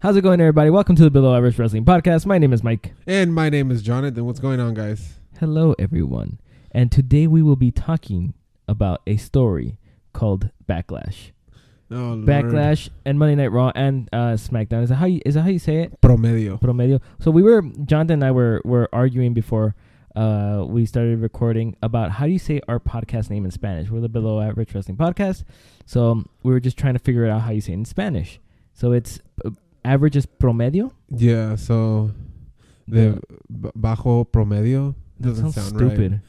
How's it going, everybody? Welcome to the Below Average Wrestling Podcast. My name is Mike. And my name is Jonathan. What's going on, guys? Hello, everyone. And today we will be talking about a story called Backlash. Oh, Lord. Backlash and Monday Night Raw and Smackdown. Is that how you say it? Promedio. So Jonathan and I were arguing before we started recording about how do you say our podcast name in Spanish. We're the Below Average Wrestling Podcast. So we were just trying to figure out how you say it in Spanish. So it's average is promedio? Yeah, so the bajo promedio doesn't sound stupid. Right.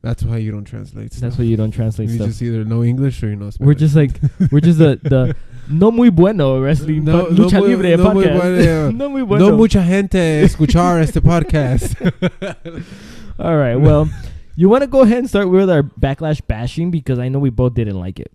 That's why you don't translate stuff. That's why you don't translate you stuff. You just either know English or you know Spanish. We're just the no muy bueno wrestling lucha libre podcast. No muy bueno. No mucha gente escuchar este podcast. All right, well, you want to go ahead and start with our Backlash bashing because I know we both didn't like it.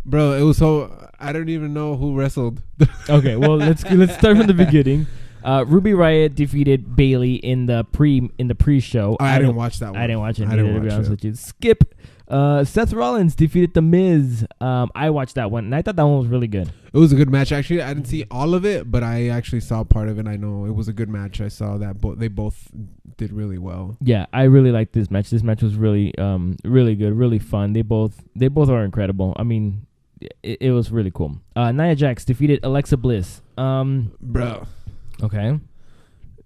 Bro, it was so... I don't even know who wrestled. Okay, well, let's start from the beginning. Ruby Riott defeated Bayley in the pre-show. I didn't watch that one. I didn't watch it either, to be honest with you. Skip. Seth Rollins defeated The Miz. I watched that one, and I thought that one was really good. It was a good match. Actually, I didn't see all of it, but I actually saw part of it. I know it was a good match. I saw that they both did really well. Yeah, I really liked this match. This match was really, really good, really fun. They both are incredible. I mean, it was really cool. Nia Jax defeated Alexa Bliss. Bro. Okay.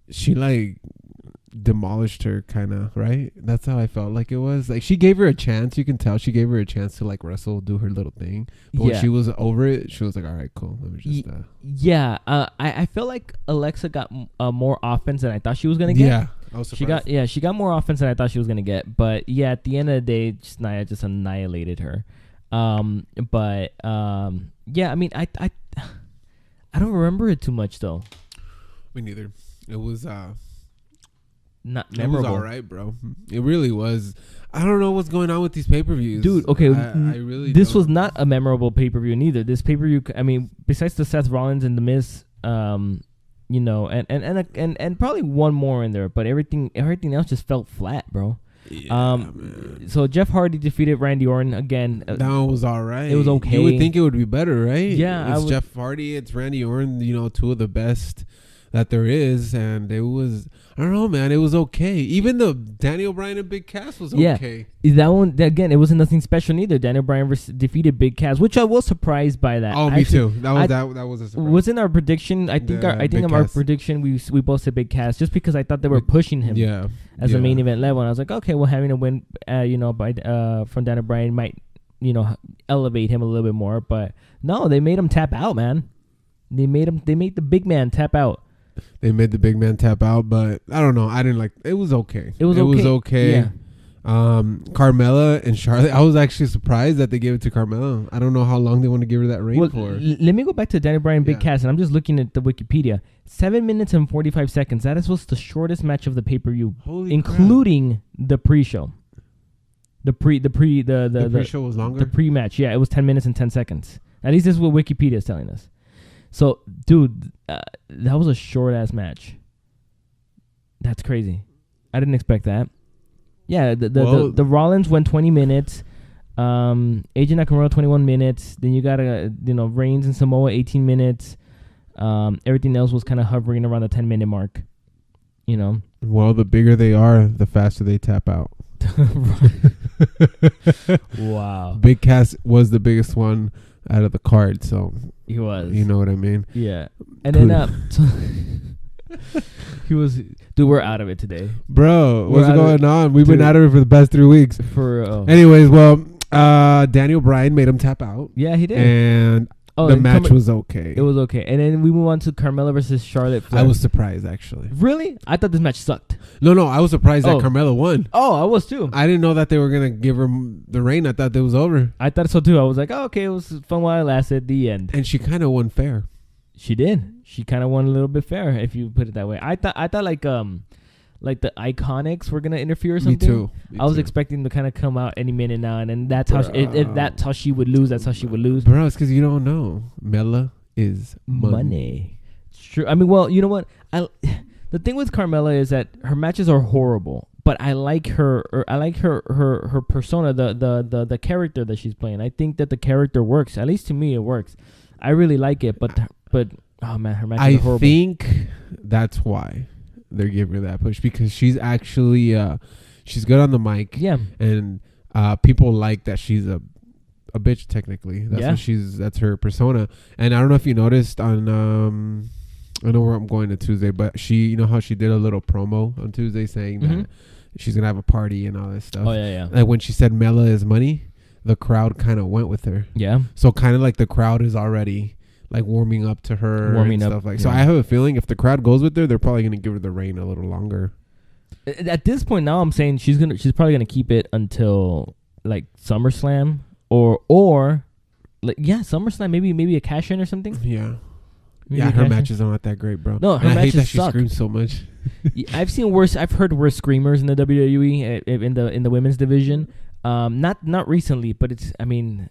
She demolished her, kind of, right? That's how I felt like it was. Like, she gave her a chance. You can tell she gave her a chance to wrestle, do her little thing. But when she was over it, she was like, all right, cool. Let me just yeah. I feel like Alexa got more offense than I thought she was gonna get. Yeah, I was surprised. She got more offense than I thought she was gonna get. But yeah, at the end of the day, Nia just annihilated her. Yeah, I mean, I don't remember it too much though. Me neither. It was not memorable. It was all right, bro. It really was. I don't know what's going on with these pay-per-views, dude. Okay, I really. This was not a memorable pay-per-view neither. This pay-per-view, I mean, besides the Seth Rollins and The Miz, you know, and probably one more in there, but everything else just felt flat, bro. Yeah, so Jeff Hardy defeated Randy Orton again. That one was all right. It was okay. You would think it would be better, right? Yeah, it's Jeff Hardy, it's Randy Orton. You know, two of the best that there is, and it was. I don't know, man. It was okay. Even the Daniel Bryan and Big Cass was okay. Yeah, that one again. It wasn't nothing special neither. Daniel Bryan defeated Big Cass, which I was surprised by that. Oh, me too. That was a surprise. Was in our prediction. I think our prediction we both said Big Cass just because I thought they were pushing him. Yeah. As a main event level, and I was like, okay, well, having a win, from Daniel Bryan might, elevate him a little bit more. But no, they made him tap out, man. They made the big man tap out. They made the big man tap out, but I don't know. I didn't like. It was okay. It was okay. Yeah. Carmella and Charlotte. I was actually surprised that they gave it to Carmella. I don't know how long they want to give her that reign for. Let me go back to Daniel Bryan Big Cass, and I'm just looking at the Wikipedia. 7 minutes and 45 seconds. That was the shortest match of the pay-per-view, including the pre-show. The pre-show was longer. The pre-match, yeah, it was 10 minutes and 10 seconds. At least this is what Wikipedia is telling us. So, dude, that was a short-ass match. That's crazy. I didn't expect that. Yeah, the Rollins went 20 minutes. AJ Nakamura 21 minutes. Then you got Reigns and Samoa 18 minutes. Everything else was kind of hovering around the 10-minute mark. Well, the bigger they are, the faster they tap out. Wow. Big Cass was the biggest one out of the card, so he was. You know what I mean? Yeah. And then he was. Dude, we're out of it today, bro. What's going on? We've been out of it for the past 3 weeks. Anyways, well, Daniel Bryan made him tap out. Yeah, he did. And the match was okay. It was okay. And then we move on to Carmella versus Charlotte Flair. I was surprised, actually. Really? I thought this match sucked. No, I was surprised that Carmella won. Oh, I was too. I didn't know that they were going to give her the reign. I thought it was over. I thought so too. I was like, oh, okay, it was fun while it lasted. The end. And she kind of won fair. She did. She kind of won a little bit fair, if you put it that way. I thought like the Iconics were gonna interfere or something. Me too. I was expecting to kind of come out any minute now, and then that's how if that's how she would lose. That's how she would lose. Bro, it's because you don't know. Mella is money. It's true. I mean, well, you know what? The thing with Carmella is that her matches are horrible, but I like her. I like her persona, the character that she's playing. I think that the character works. At least to me, it works. I really like it, but Oh man, her match I is horrible. think that's why they're giving her that push, because she's actually she's good on the mic. Yeah. And people like that she's a bitch technically. That's what that's her persona. And I don't know if you noticed on I know where I'm going to Tuesday, but she, you know how she did a little promo on Tuesday saying that she's gonna have a party and all this stuff. Oh yeah. Like when she said Mella is money, the crowd kind of went with her. Yeah. So kind of like the crowd is already like warming up to her and stuff like. Yeah. So I have a feeling if the crowd goes with her, they're probably gonna give her the reign a little longer. At this point now, I'm saying she's probably gonna keep it until like SummerSlam or like SummerSlam, maybe a cash in or something. Yeah. Maybe her matches are not that great, bro. No, her and I matches hate that she suck. screams so much. I've heard worse screamers in the WWE in the women's division. Not recently, but it's, I mean,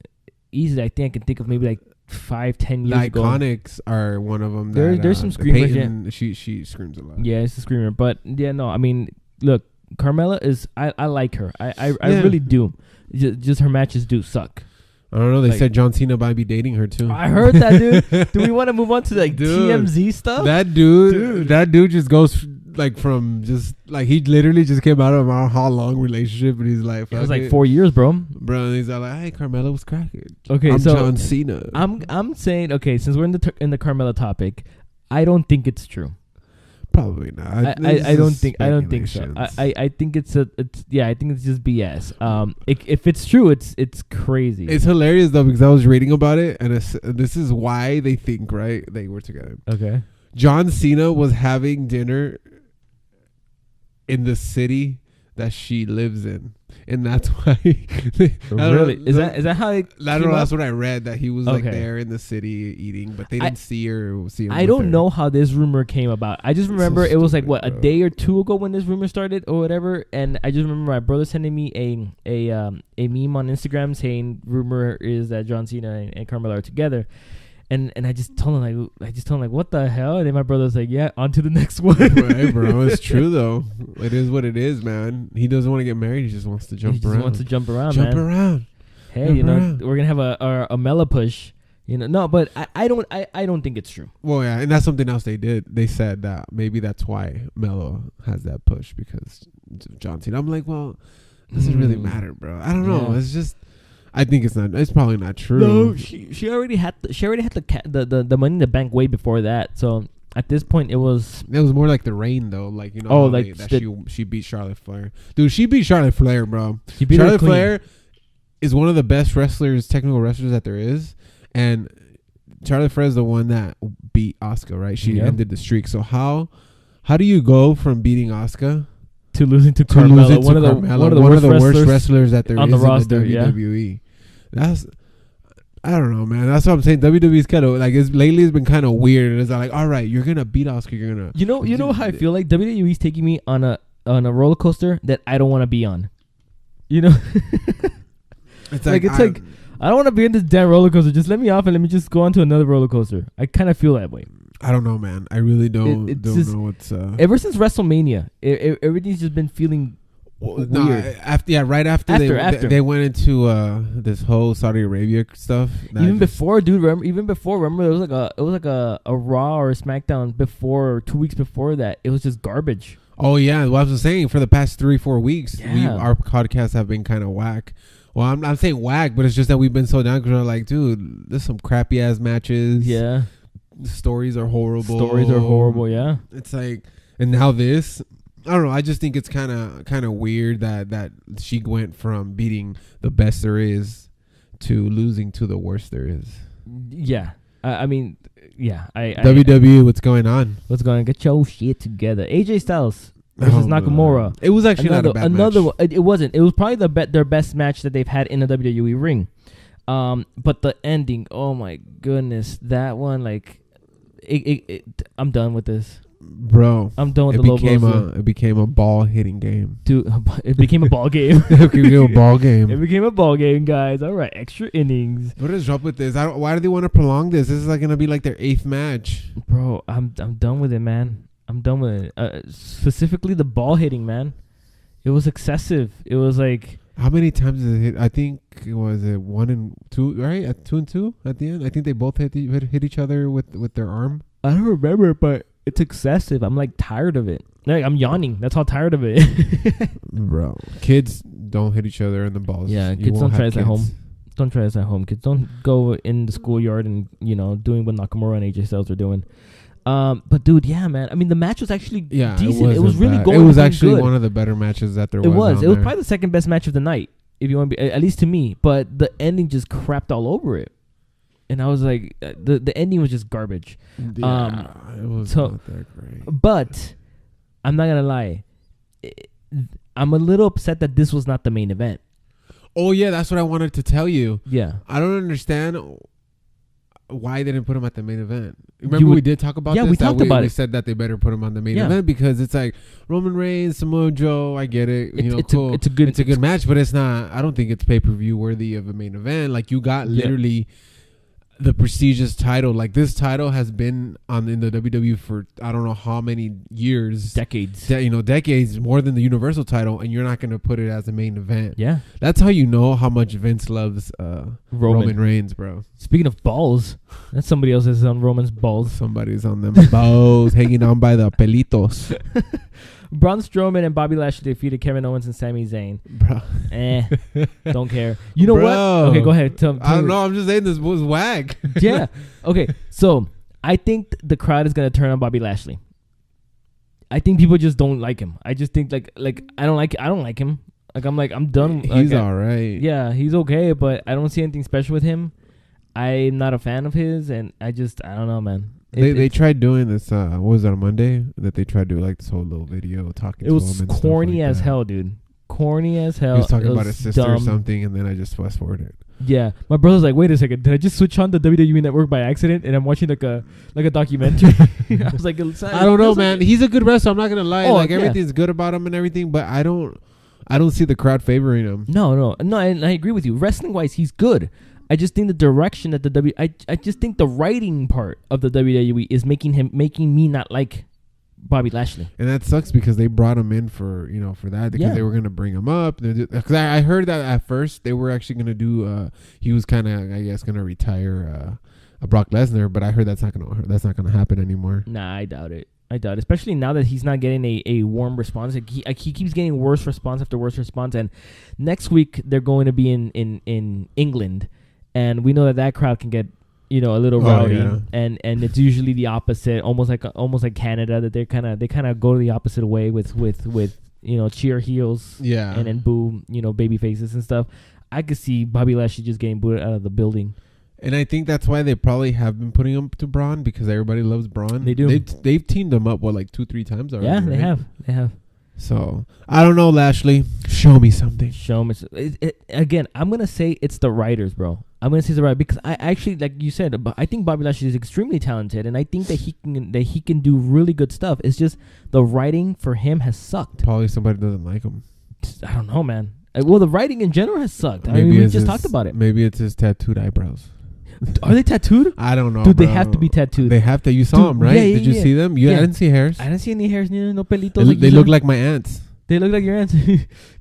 easily I think I can think of maybe like 5-10 years ago. The Iconics are one of them. There's some screamers. Peyton, she screams a lot. Yeah, it's a screamer, but yeah, no, I mean, look, Carmella is I like her. I really do. Just her matches do suck. I don't know. They said John Cena might be dating her too. I heard that, dude. Do we want to move on to like TMZ stuff? That dude just goes like from just like he literally just came out of a how long relationship, and he's like, it was like 4 years, bro. And he's like, hey, Carmella was cracking. Okay, I'm so John Cena. I'm saying, okay, since we're in the Carmella topic, I don't think it's true. Probably not. I don't think so. I think it's I think it's just BS. If it's true, it's crazy. It's hilarious though, because I was reading about it, and this is why they think they were together. Okay. John Cena was having dinner in the city that she lives in, and that's why. Really? Is that how? I don't know. That's what I read, that he was like there in the city eating, but they didn't see him. I don't know how this rumor came about. I just remember it was like a day or two ago when this rumor started or whatever, and I just remember my brother sending me a meme on Instagram saying rumor is that John Cena and Carmella are together. And I just told him like what the hell? And then my brother was like, yeah, on to the next one. Right, bro. It's true though. It is what it is, man. He doesn't want to get married. He just wants to jump around. He just wants to jump around, Jump around. Hey, we're gonna have a Mella push. No, but I don't think it's true. Well, yeah, and that's something else they did. They said that maybe that's why Mella has that push, because John Cena. I'm like, well, does it really matter, bro? I don't know. It's just. I think it's not. It's probably not true. No, she already had the money in the bank way before that. So at this point, it was more like the reign though. Like she beat Charlotte Flair. Dude, she beat Charlotte Flair, bro. Charlotte Flair is one of the best technical wrestlers that there is, and Charlotte Flair is the one that beat Asuka, right? She ended the streak. So how do you go from beating Asuka to losing to Carmella, one of the worst wrestlers that there on is the roster, in the WWE. That's, I don't know, man. That's what I'm saying. WWE's kind of like lately it's been kind of weird. It's like, all right, you're gonna beat Asuka. You're gonna. You know how I feel like WWE's taking me on a roller coaster that I don't want to be on. You know, it's like I don't want to be in this damn roller coaster. Just let me off and let me just go on to another roller coaster. I kind of feel that way. I don't know, man. I really don't know what's. Ever since WrestleMania, everything's just been feeling weird. Right after they went into this whole Saudi Arabia stuff. Even before, remember there was like a Raw or a SmackDown before, or 2 weeks before that. It was just garbage. Oh yeah, well, I was saying for the past 3-4 weeks, our podcasts have been kind of whack. Well, I'm saying whack, but it's just that we've been so down because we're like, dude, there's some crappy ass matches. Yeah. The stories are horrible. Yeah. It's like, and now this, I don't know. I just think it's kind of weird that she went from beating the best there is to losing to the worst there is. Yeah. I mean, yeah. WWE, what's going on? What's going on? Get your shit together. AJ Styles versus Nakamura. It was actually not a bad match. It wasn't. It was probably their best match that they've had in a WWE ring. But the ending, oh my goodness, that one, like, I'm done with this, bro. I'm done with the low blows. It became a ball hitting game, dude. It became a ball game. It became a ball game. It became a ball game, guys. All right, extra innings. What is up with this? Why do they want to prolong this? This is like gonna be like their 8th match, bro. I'm done with it, man. I'm done with it. Specifically the ball hitting, man. It was excessive. It was like. How many times did it hit? I think it was 1 and 2, right? At 2 and 2 at the end. I think they both hit each other with their arm. I don't remember, but it's excessive. I'm like tired of it. Like I'm yawning. That's how tired of it. Bro, kids don't hit each other in the balls. Yeah, You kids won't don't try have this at home. kids. Don't try this at home. Kids don't go in the schoolyard and doing what Nakamura and AJ Styles are doing. But dude, yeah, man. I mean, the match was actually decent. It was really bad. going. It was to be actually good. one of the better matches that there It was. was. It was probably the second best match of the night, if you want to be, at least to me. But the ending just crapped all over it, and I was like, the ending was just garbage. Yeah, it was not that great. But I'm not gonna lie, I'm a little upset that this was not the main event. Oh yeah, that's what I wanted to tell you. Yeah, I don't understand why they didn't put him at the main event. Remember we did talk about this? Yeah, we talked about it. We said that they better put him on the main event because it's like Roman Reigns, Samoa Joe. I get it. Cool. It's a good match, but it's not. I don't think it's pay-per-view worthy of a main event. Like you got literally the prestigious title. Like this title has been in the WWE for I don't know how many years, decades. Decades more than the Universal title, and you're not going to put it as a main event. Yeah, that's how you know how much Vince loves Roman Reigns, bro. Speaking of balls, that's somebody else is on Roman's balls. Somebody's on them balls, hanging on by the pelitos. Braun Strowman and Bobby Lashley defeated Kevin Owens and Sami Zayn. Bro. Don't care. You know what? Okay, go ahead. I don't know. I'm just saying this was whack. Yeah. Okay. So I think the crowd is gonna turn on Bobby Lashley. I think people just don't like him. I just think like I don't like him. I'm done. He's all right. Yeah, he's okay, but I don't see anything special with him. I'm not a fan of his, and I don't know, man. They tried doing this. What was that on Monday? That they tried to do like this whole little video talking. It was corny as hell, dude. Corny as hell. He was talking about his sister or something, and then I just fast forwarded. Yeah, my brother's like, wait a second, did I just switch on the WWE Network by accident? And I'm watching like a documentary. I was like, I don't know, man. He's a good wrestler. I'm not gonna lie. Everything's good about him and everything, but I don't see the crowd favoring him. No. And I agree with you. Wrestling wise, he's good. I just think the direction that I just think the writing part of the WWE is making me not like Bobby Lashley. And that sucks because they brought him in for that because they were going to bring him up. Because I heard that at first they were actually going to do he was kind of I guess going to retire Brock Lesnar, but I heard that's not going to happen anymore. Nah, I doubt it. Especially now that he's not getting a warm response. He keeps getting worse response after worse response. And next week they're going to be in England. And we know that crowd can get, a little rowdy, and it's usually the opposite, almost like Canada, that they kind of go the opposite way with cheer heels, and then boo, baby faces and stuff. I could see Bobby Lashley just getting booted out of the building, and I think that's why they probably have been putting him to Braun because everybody loves Braun. They do. They've teamed him up 2-3 times already. Yeah, they have. So I don't know, Lashley. Show me something. Again, I'm gonna say it's the writers, bro. I'm gonna say it's the writers because I actually, like you said, I think Bobby Lashley is extremely talented, and I think that he can do really good stuff. It's just the writing for him has sucked. Probably somebody doesn't like him. I don't know, man. Well, the writing in general has sucked. We just talked about it. Maybe it's his tattooed eyebrows. Are they tattooed? I don't know, dude. bro. They have to be tattooed. They have to. You saw them, right? Did you see them? I didn't see hairs. I didn't see any hairs. No pelitos. They look like my aunts. They look like your aunts.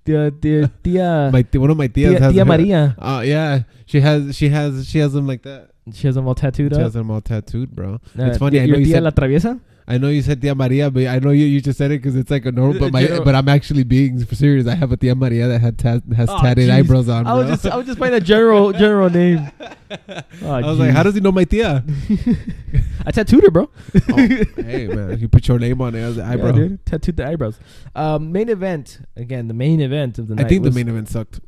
the tia. One of my tias has Tia Maria. Yeah, she has them like that. She has them all tattooed. She has them all tattooed, bro. It's funny. I know you said La Traviesa. I know you said Tia Maria, but I know you just said it because it's like a normal. But I'm actually being serious. I have a Tia Maria that has tatted eyebrows on. I was just playing a general name. I was like, how does he know my tia? I tattooed her, bro. Hey man, you put your name on it as an eyebrow. Yeah, dude, tattooed the eyebrows. Main event again. The main event of the night. I think the main event sucked.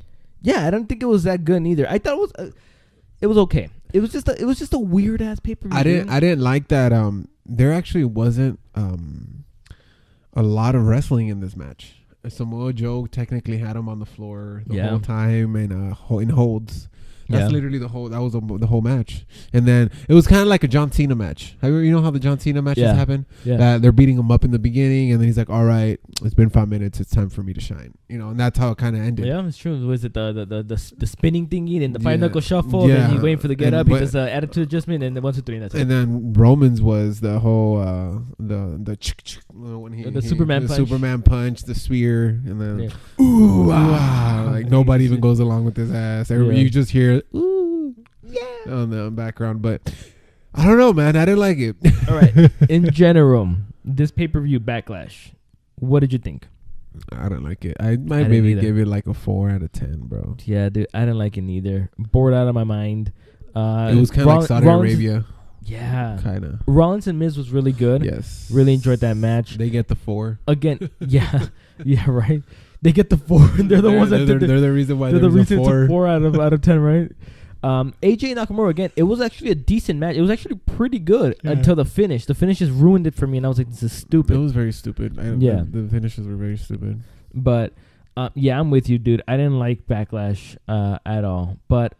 Yeah, I don't think it was that good either. I thought it was okay. It was just a weird ass pay-per-view. I didn't like that. There actually wasn't a lot of wrestling in this match. Samoa Joe technically had him on the floor the whole time and in holds. That's literally the whole. That was the whole match, and then it was kind of like a John Cena match. You know how the John Cena matches happen? Yeah, they're beating him up in the beginning, and then he's like, "All right, it's been 5 minutes. It's time for me to shine." And that's how it kind of ended. Yeah, it's true. Was it the spinning thingy and the five knuckle shuffle? Yeah, and he's waiting for the get up. He does the attitude adjustment, and the 1, 2, 3. And that's it. And then Roman's was the whole the when the Superman punch. Superman punch, the spear, and then ooh, like nobody even goes along with his ass. You just hear ooh, yeah, on the background. But I don't know, man. I didn't like it. All right. In general, this pay-per-view Backlash, what did you think? I don't like it. I might maybe give it like a 4 out of 10, bro. Yeah, dude, I didn't like it neither. Bored out of my mind. It was kind of like Saudi Arabia. Yeah. Kind of. Rollins and Miz was really good. Yes. Really enjoyed that match. They get the 4. Again, yeah. Yeah, right. They get the 4. They're the ones that they're the reason why they're the reason a 4. It's a 4 out of 10, right? AJ Nakamura, again, it was actually a decent match. It was actually pretty good until the finish. The finish just ruined it for me, and I was like, this is stupid. It was very stupid. The finishes were very stupid. But, yeah, I'm with you, dude. I didn't like Backlash at all. But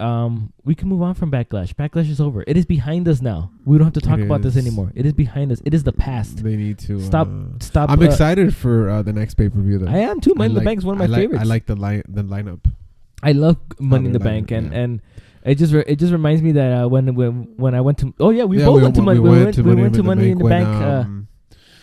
we can move on from Backlash. Backlash is over. It is behind us now. We don't have to talk about this anymore. It is behind us. It is the past. They need to stop. I'm excited for the next pay-per-view, though. I am, too. Money in the Bank is one of my favorites. I like the lineup. I love Money in the Bank, and it just reminds me that when I went to we both went to Money in the Bank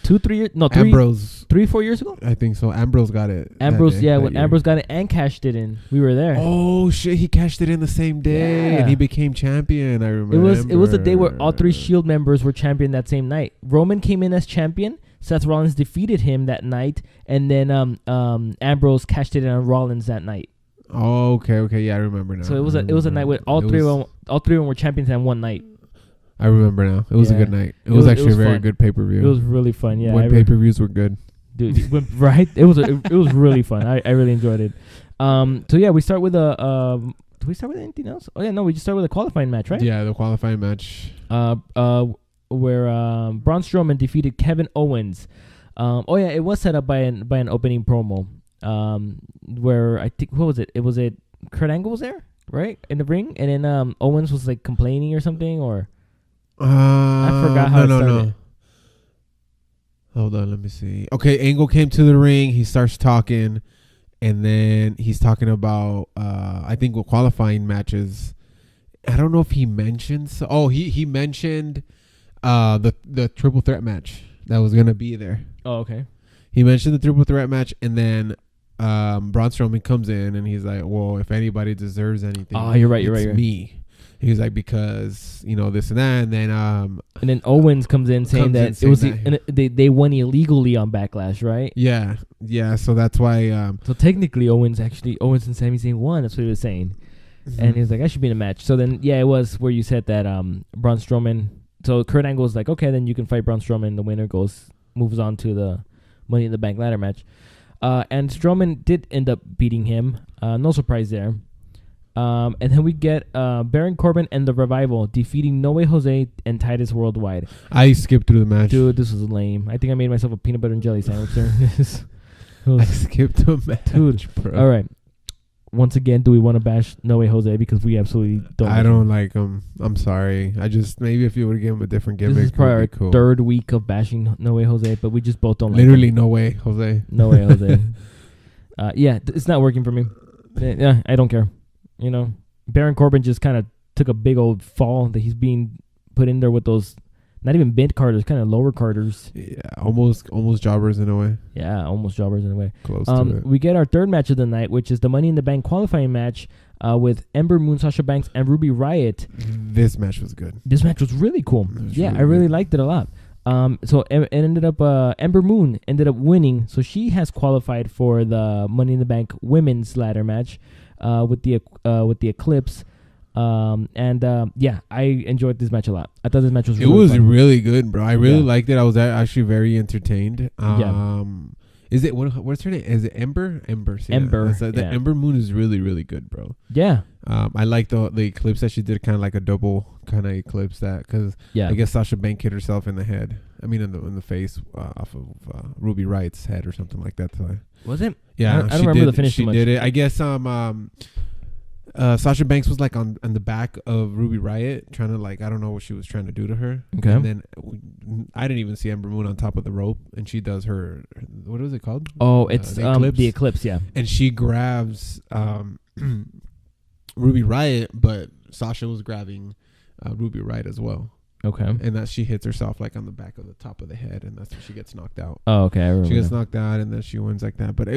2-3 years no 3-4 years ago. I think so. Ambrose got it. Ambrose got it and cashed it in. We were there. Oh shit! He cashed it in the same day, and he became champion. I remember. It was the day where all 3 Shield members were champion that same night. Roman came in as champion. Seth Rollins defeated him that night, and then Ambrose cashed it in on Rollins that night. Oh, okay, yeah, I remember now. So it was a night where all three of them were champions in one night. I remember now. It was a good night. It was actually a very good pay-per-view. It was really fun. Yeah, when pay-per-views were good, dude. Right? It was really fun. I really enjoyed it. So yeah, we start with a. Did we start with anything else? Oh yeah, no, we just started with a qualifying match, right? Yeah, the qualifying match. Where Braun Strowman defeated Kevin Owens. It was set up by an opening promo. Where I think what was it? It was Kurt Angle was there, right, in the ring, and then Owens was like complaining or something, or I forgot how it started. No. Hold on, let me see. Okay, Angle came to the ring. He starts talking, and then he's talking about I think with qualifying matches. I don't know if he mentions. Oh, he mentioned the triple threat match that was gonna be there. Oh, okay. He mentioned the triple threat match, and then Braun Strowman comes in, and he's like, "Well, if anybody deserves anything, you're right. Me." He's like, because this and that, and then Owens comes in saying that it was they won illegally on Backlash, right? Yeah. So that's why. So technically, Owens and Sami Zayn won. That's what he was saying, and he was like, "I should be in a match." So then, it was where you said that Braun Strowman. So Kurt Angle was like, "Okay, then you can fight Braun Strowman." The winner moves on to the Money in the Bank ladder match. And Strowman did end up beating him. No surprise there. And then we get Baron Corbin and the Revival defeating No Way Jose and Titus Worldwide. I skipped through the match. Dude, this was lame. I think I made myself a peanut butter and jelly sandwich there. I skipped the match, dude, bro. All right. Once again, do we want to bash No Way Jose? Because we absolutely don't. I don't like him. I'm sorry. Maybe if you would give him a different gimmick, this is probably our third week of bashing No Way Jose, but we just both don't Literally like him. No Way Jose. No Way Jose. It's not working for me. Yeah, I don't care. Baron Corbin just kind of took a big old fall that he's being put in there with those, not even bent Carters, kind of lower Carters. Yeah, almost jobbers in a way. Yeah, almost jobbers in a way. Close to it. We get our third match of the night, which is the Money in the Bank qualifying match with Ember Moon, Sasha Banks, and Ruby Riott. This match was good. This match was really cool. I really liked it a lot. So it ended up Ember Moon ended up winning, so she has qualified for the Money in the Bank women's ladder match with the Eclipse. I enjoyed this match a lot. I thought this match was really fun. Really good, bro. I really liked it. I was actually very entertained. Is it what's her name? Is it Ember? Ember. The Ember Moon is really, really good, bro. Yeah. I like the eclipse that she did, kind of like a double kind of eclipse because I guess Sasha Banks hit herself in the head. I mean, in the face off of Ruby Riott's head or something like that. So was it? Yeah, I don't remember the finish. She did it. I guess Sasha Banks was like on the back of Ruby Riott trying to I don't know what she was trying to do to her. Okay. And then I didn't even see Ember Moon on top of the rope, and she does her what is it called? Oh, it's the Eclipse, yeah. And she grabs Ruby Riott, but Sasha was grabbing Ruby Riott as well. Okay. And that she hits herself like on the back of the top of the head, and that's when she gets knocked out. Oh, okay. I remember She gets that. knocked out, and then she wins like that. But I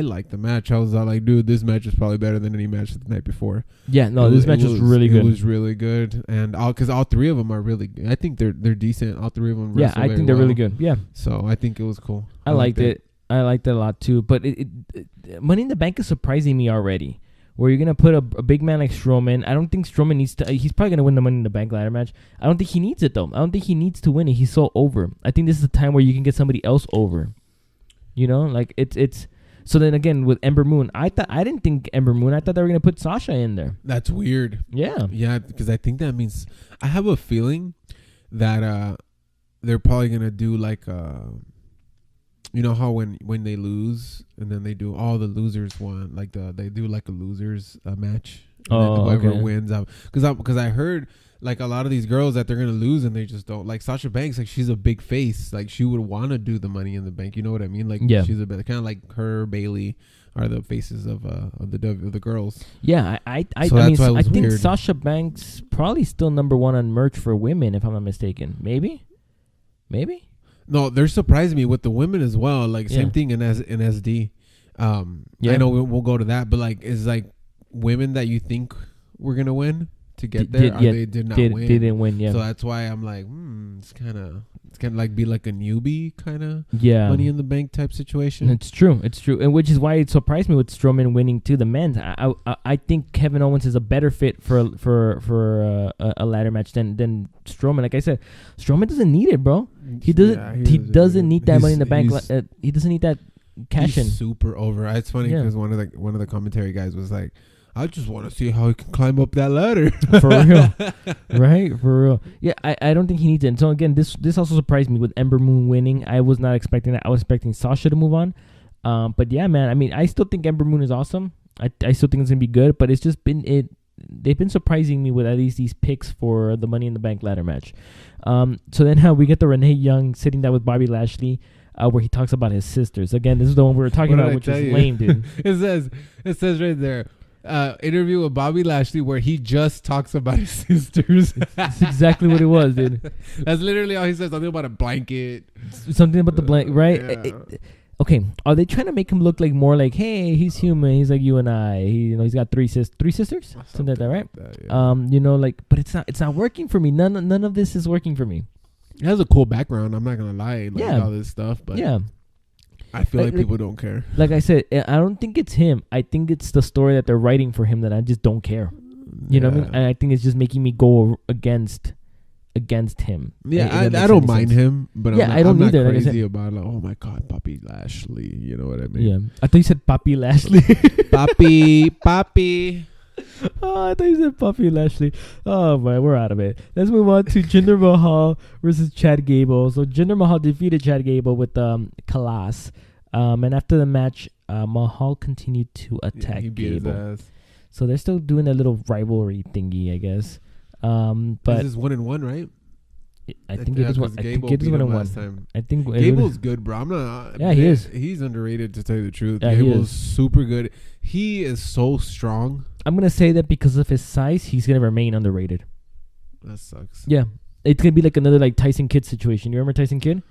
liked the match. I was like, dude, this match is probably better than any match the night before. Yeah, no, this match was really good. It was really good, and because all three of them are really good. I think they're decent. All three of them. Yeah, I think they're really good. Yeah. So I think it was cool. I liked it. I liked it a lot too. But Money in the Bank is surprising me already. Where you're gonna put a big man like Strowman. I don't think Strowman needs to. He's probably gonna win the Money in the Bank ladder match. I don't think he needs it though. I don't think he needs to win it. He's so over. I think this is the time where you can get somebody else over. You know, like it's. So then again with Ember Moon, I didn't think Ember Moon. I thought they were gonna put Sasha in there. That's weird. Yeah. Yeah, because I think that means I have a feeling that they're probably gonna do like you know how when they lose and then they do all the losers one, like they do like a losers match. And then whoever wins out, because I heard like a lot of these girls that they're gonna lose and they just don't, like Sasha Banks, like she's a big face, like she would want to do the Money in the Bank. You know what I mean? Like she's a bit kind of like her, Bailey are the faces of the girls. Yeah, I think Sasha Banks probably still number one on merch for women if I'm not mistaken. Maybe. No, they're surprising me with the women as well. Like same thing in SD. I know we'll go to that, but like is like women that you think were gonna win to get there, they did not win. They didn't win. Yeah. So that's why I'm like, it's kind of like be like a newbie kind of Money in the Bank type situation. It's true, and which is why it surprised me with Strowman winning to the men's. I think Kevin Owens is a better fit for a ladder match than Strowman. Like I said, Strowman doesn't need it, bro. He doesn't need that Money in the Bank. He doesn't need that cash in. Super over. It's funny because one of the commentary guys was like, I just want to see how he can climb up that ladder. For real. Right? For real. Yeah, I don't think he needs it. And so, again, this also surprised me with Ember Moon winning. I was not expecting that. I was expecting Sasha to move on. But, yeah, man, I mean, I still think Ember Moon is awesome. I still think it's going to be good. But it's just been they've been surprising me with at least these picks for the Money in the Bank ladder match. So then we get the Renee Young sitting down with Bobby Lashley. Where he talks about his sisters. Again, this is the one we were talking about, which is lame, dude. It says right there, interview with Bobby Lashley where he just talks about his sisters. That's exactly what it was, dude. That's literally all he says. Something about a blanket. Something about the blanket, right? Yeah. Okay, are they trying to make him look like more like, hey, he's human, he's like you and I. He's got three sisters, something like that, right? But it's not working for me. None of this is working for me. It has a cool background. I'm not gonna lie, all this stuff, but I feel like people don't care. Like I said, I don't think it's him. I think it's the story that they're writing for him that I just don't care. You know what I mean? And I think it's just making me go against him. Yeah, I don't mind him, but I don't either. Crazy like about like, oh my God, Bobby Lashley. You know what I mean? Yeah, I thought you said Papi Lashley. Papi. Oh, I thought you said Bobby Lashley. Oh man, we're out of it. Let's move on to Jinder Mahal versus Chad Gable. So Jinder Mahal defeated Chad Gable with Kalas. And after the match, Mahal continued to attack Gable. So they're still doing a little rivalry thingy, I guess. But this is 1-1, right? I think it is one. I think it is 1-1. I think Gable's good, bro. I'm not. Yeah, he is. He's underrated, to tell you the truth. Yeah, Gable's super good. He is so strong. I'm gonna say that because of his size, he's gonna remain underrated. That sucks. Yeah, it's gonna be like another like Tyson Kidd situation. You remember Tyson Kidd?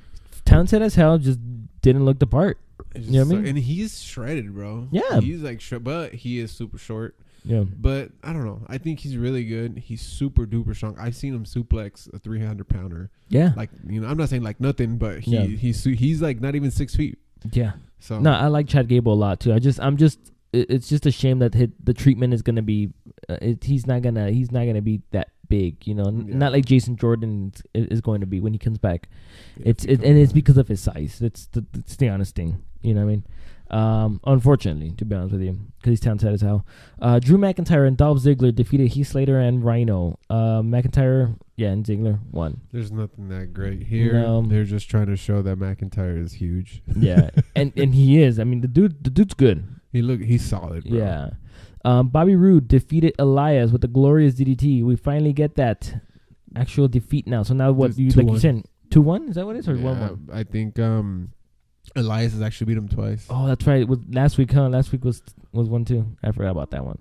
Talented as hell, just didn't look the part. You know what I mean? And he's shredded, bro. Yeah, he's like but he is super short. Yeah, but I don't know. I think he's really good. He's super duper strong. I've seen him suplex a 300-pounder. Yeah, like I'm not saying like nothing, but he's like not even 6 feet. Yeah. So no, I like Chad Gable a lot too. It's just a shame that the treatment is gonna be. He's not gonna be that big, not like Jason Jordan is going to be when he comes back. It's because of his size. It's the honest thing. You know what I mean? Unfortunately, to be honest with you, because he's talented as hell. Drew McIntyre and Dolph Ziggler defeated Heath Slater and Rhino. McIntyre, and Ziggler won. There's nothing that great here. No. They're just trying to show that McIntyre is huge. Yeah, and he is. I mean, the dude's good. He's solid, bro. Yeah. Bobby Roode defeated Elias with a glorious DDT. We finally get that actual defeat now. So now what you said 2-1? Is that what it is, or 1-1? I think Elias has actually beat him twice. Oh, that's right. With last week, huh? Last week was 1-2. I forgot about that one.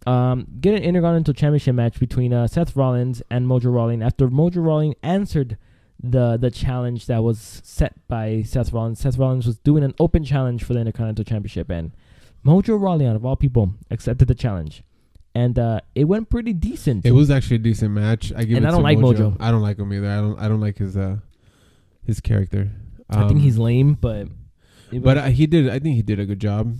Get an Intercontinental Championship match between Seth Rollins and Mojo Rawley. After Mojo Rawley answered the challenge that was set by Seth Rollins. Seth Rollins was doing an open challenge for the Intercontinental Championship, and Mojo Rawley, out of all people, accepted the challenge, and it went pretty decent. It was actually a decent match. I don't like Mojo. I don't like him either. I don't like his character. I think he's lame, but he did. I think he did a good job.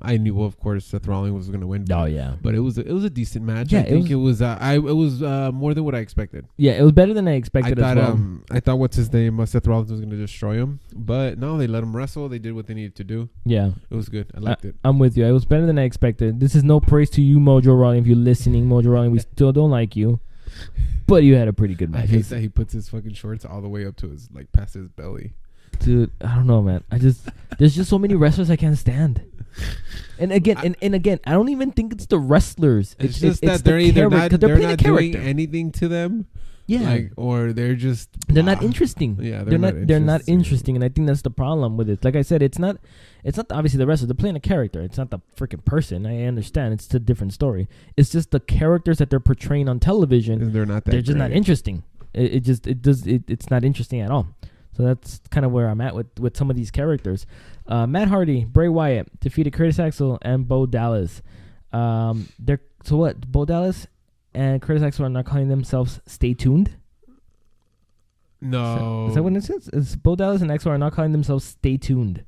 I knew, well, of course, Seth Rollins was going to win. Oh yeah, but it was a decent match. Yeah, I think it was more than what I expected. Yeah, it was better than I expected. I thought what's his name, Seth Rollins was going to destroy him, but no, they let him wrestle. They did what they needed to do. Yeah, it was good. I liked it. I'm with you. It was better than I expected. This is no praise to you, Mojo Rawley. If you're listening, Mojo Rawley, we still don't like you, but you had a pretty good match. I hate that he puts his fucking shorts all the way up to his past his belly. Dude, I don't know, man. There's just so many wrestlers I can't stand. And again, I don't even think it's the wrestlers. It's just that they're not doing anything to them. Yeah, or they're not interesting. Yeah, they're not interesting, and I think that's the problem with it. Like I said, it's not obviously the wrestlers. They're playing a character. It's not the freaking person. I understand. It's a different story. It's just the characters that they're portraying on television. They're just not interesting. It's not interesting at all. So that's kind of where I'm at with some of these characters. Matt Hardy, Bray Wyatt defeated Curtis Axel and Bo Dallas. Bo Dallas and Curtis Axel are not calling themselves Stay Tuned? No. Is that what it says? Is Bo Dallas and Axel are not calling themselves Stay Tuned?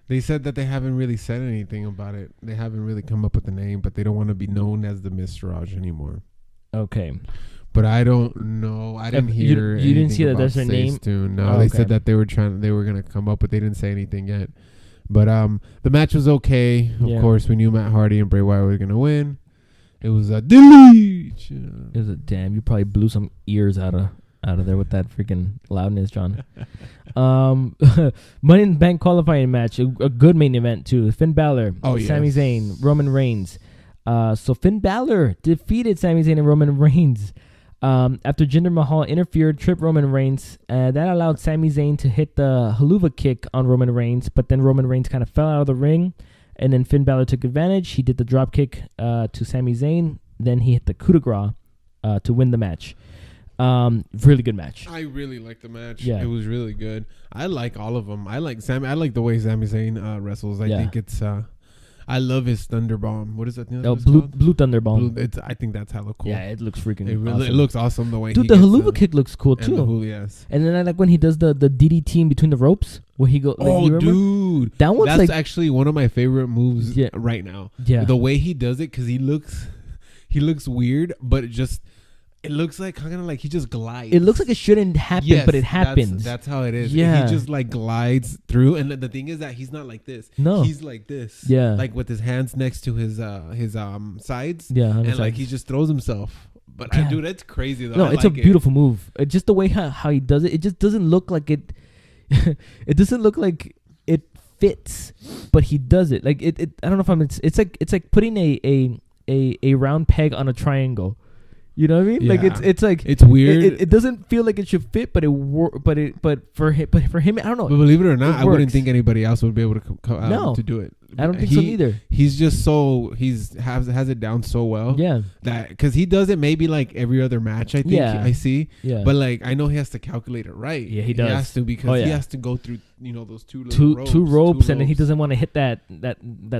They said that they haven't really said anything about it. They haven't really come up with a name, but they don't want to be known as the Miztourage anymore. Okay. But I don't know. I didn't hear. You didn't see that there's their name? No, they said that they were gonna come up, but they didn't say anything yet. But the match was okay. Of course, we knew Matt Hardy and Bray Wyatt were gonna win. It was a delete. It was a damn. You probably blew some ears out of there with that freaking loudness, John. Money in the Bank qualifying match, a good main event too. Finn Balor, Sami Zayn, Roman Reigns. So Finn Balor defeated Sami Zayn and Roman Reigns. After Jinder Mahal interfered, tripped Roman Reigns. That allowed Sami Zayn to hit the haluva kick on Roman Reigns, but then Roman Reigns kind of fell out of the ring, and then Finn Balor took advantage. He did the drop kick to Sami Zayn. Then he hit the coup de grace to win the match. Really good match. I really liked the match. Yeah. It was really good. I like all of them. I like the way Sami Zayn wrestles. I think it's... I love his Thunderbomb. What is that? Blue Thunderbomb. I think that's hella cool. Yeah, it looks freaking awesome. It looks awesome the way. Dude, the haluva kick looks cool too. Yes. And then I like when he does the DDT in between the ropes, where he goes. Dude, that one's that's actually one of my favorite moves right now. Yeah, the way he does it, because he looks weird, but it looks like kind of like he just glides. It looks like it shouldn't happen, but it happens. That's how it is. Yeah. He just like glides through, and the thing is that he's not like this. No, he's like this. Yeah, like with his hands next to his sides. Yeah, and like he just throws himself. But dude, that's crazy though. No, it's a beautiful move. Just the way how he does it. It just doesn't look like it. It doesn't look like it fits, but he does it. Like it I don't know if it's like putting a round peg on a triangle. You know what I mean? Yeah. Like it's like it's weird. It doesn't feel like it should fit, but for him, I don't know. But believe it or not, I wouldn't think anybody else would be able to do it. I don't think so either. He's just has it down so well. Yeah, that because he does it maybe like every other match. I think I see. Yeah, but like I know he has to calculate it right. Yeah, he does. He has to because he has to go through those two ropes, and then he doesn't want to hit that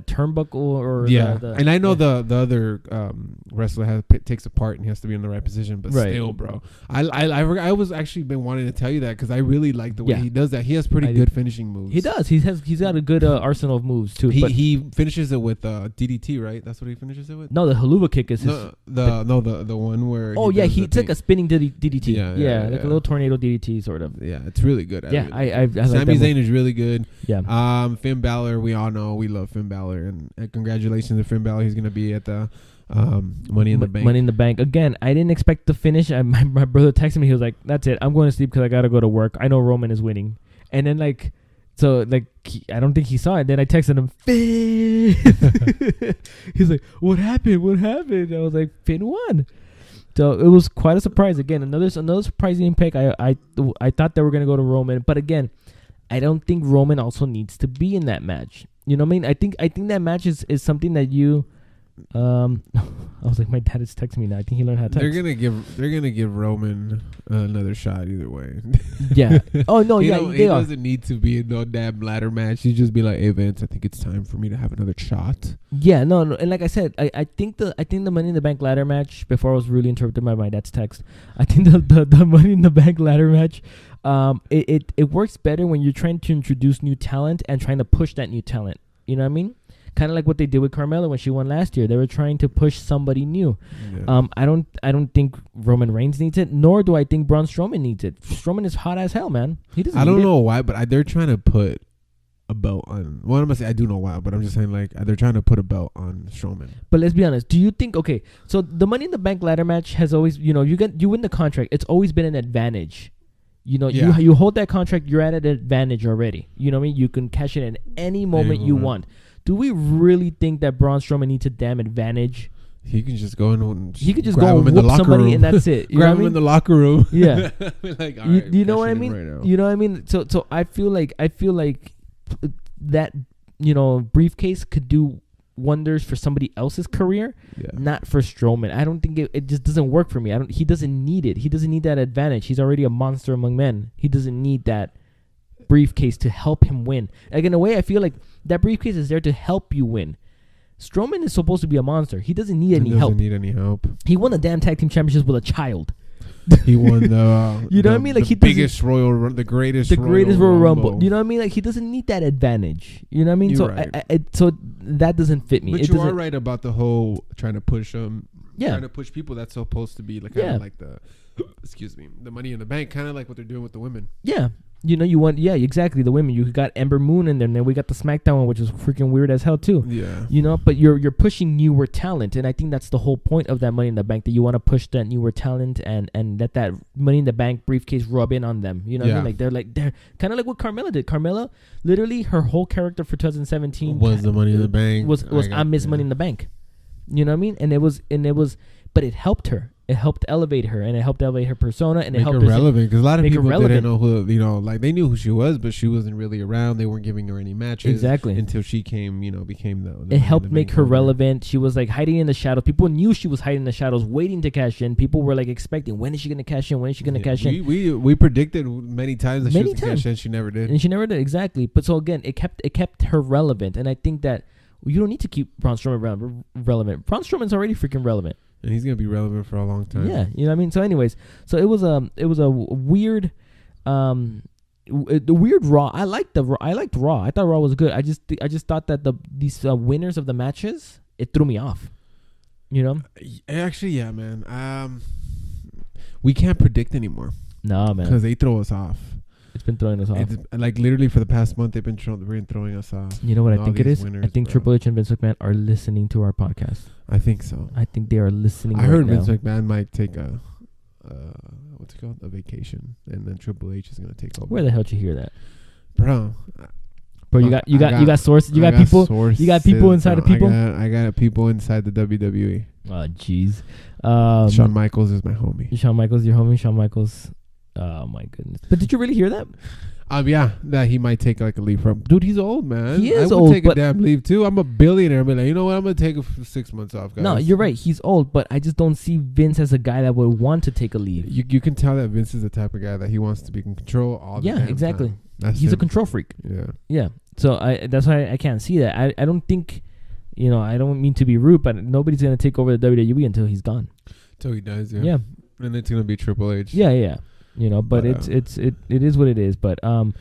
turnbuckle or and I know the other wrestler takes a part and he has to be in the right position, but still, bro, I was actually been wanting to tell you that because I really like the way he does that. He has pretty good finishing moves. He does. He's got a good arsenal of moves too. He finishes it with DDT, right? That's what he finishes it with. No, the haluva kick is the one where it's like a spinning DDT. Like a little tornado DDT sort of. Yeah, it's really good. I Sami Zayn is really good. Yeah. Finn Balor, we all know we love Finn Balor, and congratulations to Finn Balor. He's gonna be at the Money in the Bank. Money in the Bank again. I didn't expect to finish. My brother texted me. He was like, "That's it. I'm going to sleep because I gotta go to work. I know Roman is winning." And then I don't think he saw it. Then I texted him, Finn. He's like, "What happened? What happened?" I was like, "Finn won." So it was quite a surprise. Again, another surprising pick. I thought they were gonna go to Roman, but again, I don't think Roman also needs to be in that match. You know what I mean? I think that match is something that you I was like, my dad is texting me now. I think he learned how to text. They're gonna give Roman another shot either way. Yeah. Oh no. Yeah. He doesn't need to be in no damn ladder match. He just be like, hey Vince, I think it's time for me to have another shot. Yeah. No. And like I said, I think the Money in the Bank ladder match, before I was really interrupted by my dad's text, I think the Money in the Bank ladder match, it works better when you're trying to introduce new talent and trying to push that new talent. You know what I mean? Kind of like what they did with Carmella when she won last year. They were trying to push somebody new. Yeah. I don't think Roman Reigns needs it, nor do I think Braun Strowman needs it. Strowman is hot as hell, man. He doesn't. I don't know why, but they're trying to put a belt on. Well, I'm gonna say I do know why, but I'm just saying like they're trying to put a belt on Strowman. But let's be honest. Do you think so the Money in the Bank ladder match has always, you win the contract. It's always been an advantage. You hold that contract, you're at an advantage already. You know what I mean? You can cash it in any moment you want. Do we really think that Braun Strowman needs a damn advantage? He can just go in. He could just go and whoop somebody, and that's it. You grab him in the locker room. Yeah. Like, you know what I mean? Right, you know what I mean? So I feel like that briefcase could do wonders for somebody else's career, not for Strowman. I don't think it just doesn't work for me. He doesn't need it. He doesn't need that advantage. He's already a monster among men. He doesn't need that briefcase to help him win. Like, in a way, I feel like that briefcase is there to help you win. Strowman is supposed to be a monster. He doesn't need any help. He won the damn tag team championships with a child. He won the you know what I mean? Like, the greatest Royal Rumble. You know what I mean? Like, he doesn't need that advantage. You know what I mean? You're so right. so that doesn't fit me. But you are right about the whole trying to push them. Yeah. Trying to push people. That's supposed to be like kind of like the the Money in the Bank, kind of like what they're doing with the women. Yeah. You want, exactly, the women. You got Ember Moon in there, and then we got the Smackdown one, which is freaking weird as hell too. Yeah. But you're pushing newer talent, and I think that's the whole point of that Money in the Bank, that you want to push that newer talent and let that Money in the Bank briefcase rub in on them. You know what I mean? They're kind of like what Carmella did. Carmella, literally, her whole character for 2017 was the Money in the Bank. Was I Miss Money in the Bank. You know what I mean? And it was, but it helped her. It helped elevate her, and it helped elevate her persona, and it helped her relevant. Because a lot of people didn't know who, like they knew who she was, but she wasn't really around. They weren't giving her any matches until she became the it helped make her relevant. She was like hiding in the shadows. People knew she was hiding in the shadows, waiting to cash in. People were like expecting, when is she gonna cash in? When is she gonna cash in? We predicted many times that she was gonna cash in. She never did, and she never did exactly. But so again, it kept her relevant, and I think that you don't need to keep Braun Strowman relevant. Braun Strowman's already freaking relevant. And he's gonna be relevant for a long time. Yeah, you know what I mean. So, anyways, it was a weird, the weird Raw. I liked Raw. I thought Raw was good. I just thought that these winners of the matches, it threw me off. You know. Actually, yeah, man. We can't predict anymore. No, man. Because they throw us off. It's been throwing us off. Like literally for the past month, they've been throwing us off. You know what I think it is? I think Triple H and Vince McMahon are listening to our podcast. I think so. I think they are listening. I heard Vince McMahon might take a what's it called? A vacation, and then Triple H is gonna take over. Where the hell did you hear that, bro? You got sources. You got people. Sources. You got people inside of people. I got people inside the WWE. Oh jeez. Shawn Michaels is my homie. Shawn Michaels, your homie. Shawn Michaels. Oh my goodness! But did you really hear that? Yeah, that he might take like a leave from. Dude, he's old, man. He is old. I would take a damn leave too. I'm a billionaire. But like, you know what? I'm gonna take 6 months off, guys. No, you're right. He's old, but I just don't see Vince as a guy that would want to take a leave. You can tell that Vince is the type of guy that he wants to be in control all the damn exactly. Time. He's a control freak. Yeah. So that's why I can't see that. I don't think, I don't mean to be rude, but nobody's gonna take over the WWE until he's gone. Until he does, yeah. Yeah. And it's gonna be Triple H. Yeah. But it is what it is. But Monday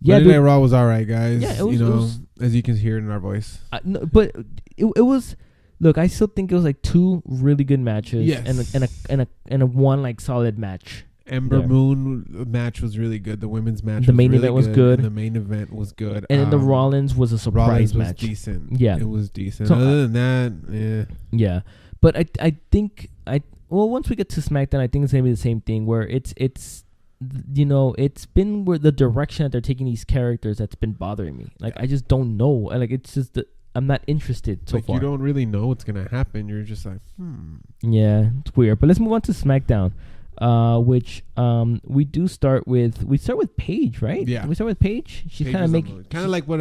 Night Raw was all right, guys. Yeah, it was, as you can hear in our voice. No, but it was. Look, I still think it was like two really good matches. Yes. And a one like solid match. Ember Moon match was really good. The women's match. The main event was good. The main event was good. And then the Rollins was a surprise match. Was decent. Yeah, it was decent. So other than that, yeah. But I think once we get to SmackDown, I think it's gonna be the same thing where it's been where the direction that they're taking these characters that's been bothering me. Like I just don't know. Like it's just I'm not interested so far. You don't really know what's gonna happen. You're just like, Yeah, it's weird. But let's move on to SmackDown, which we start with Paige, right? Yeah, we start with Paige. She's kind of like what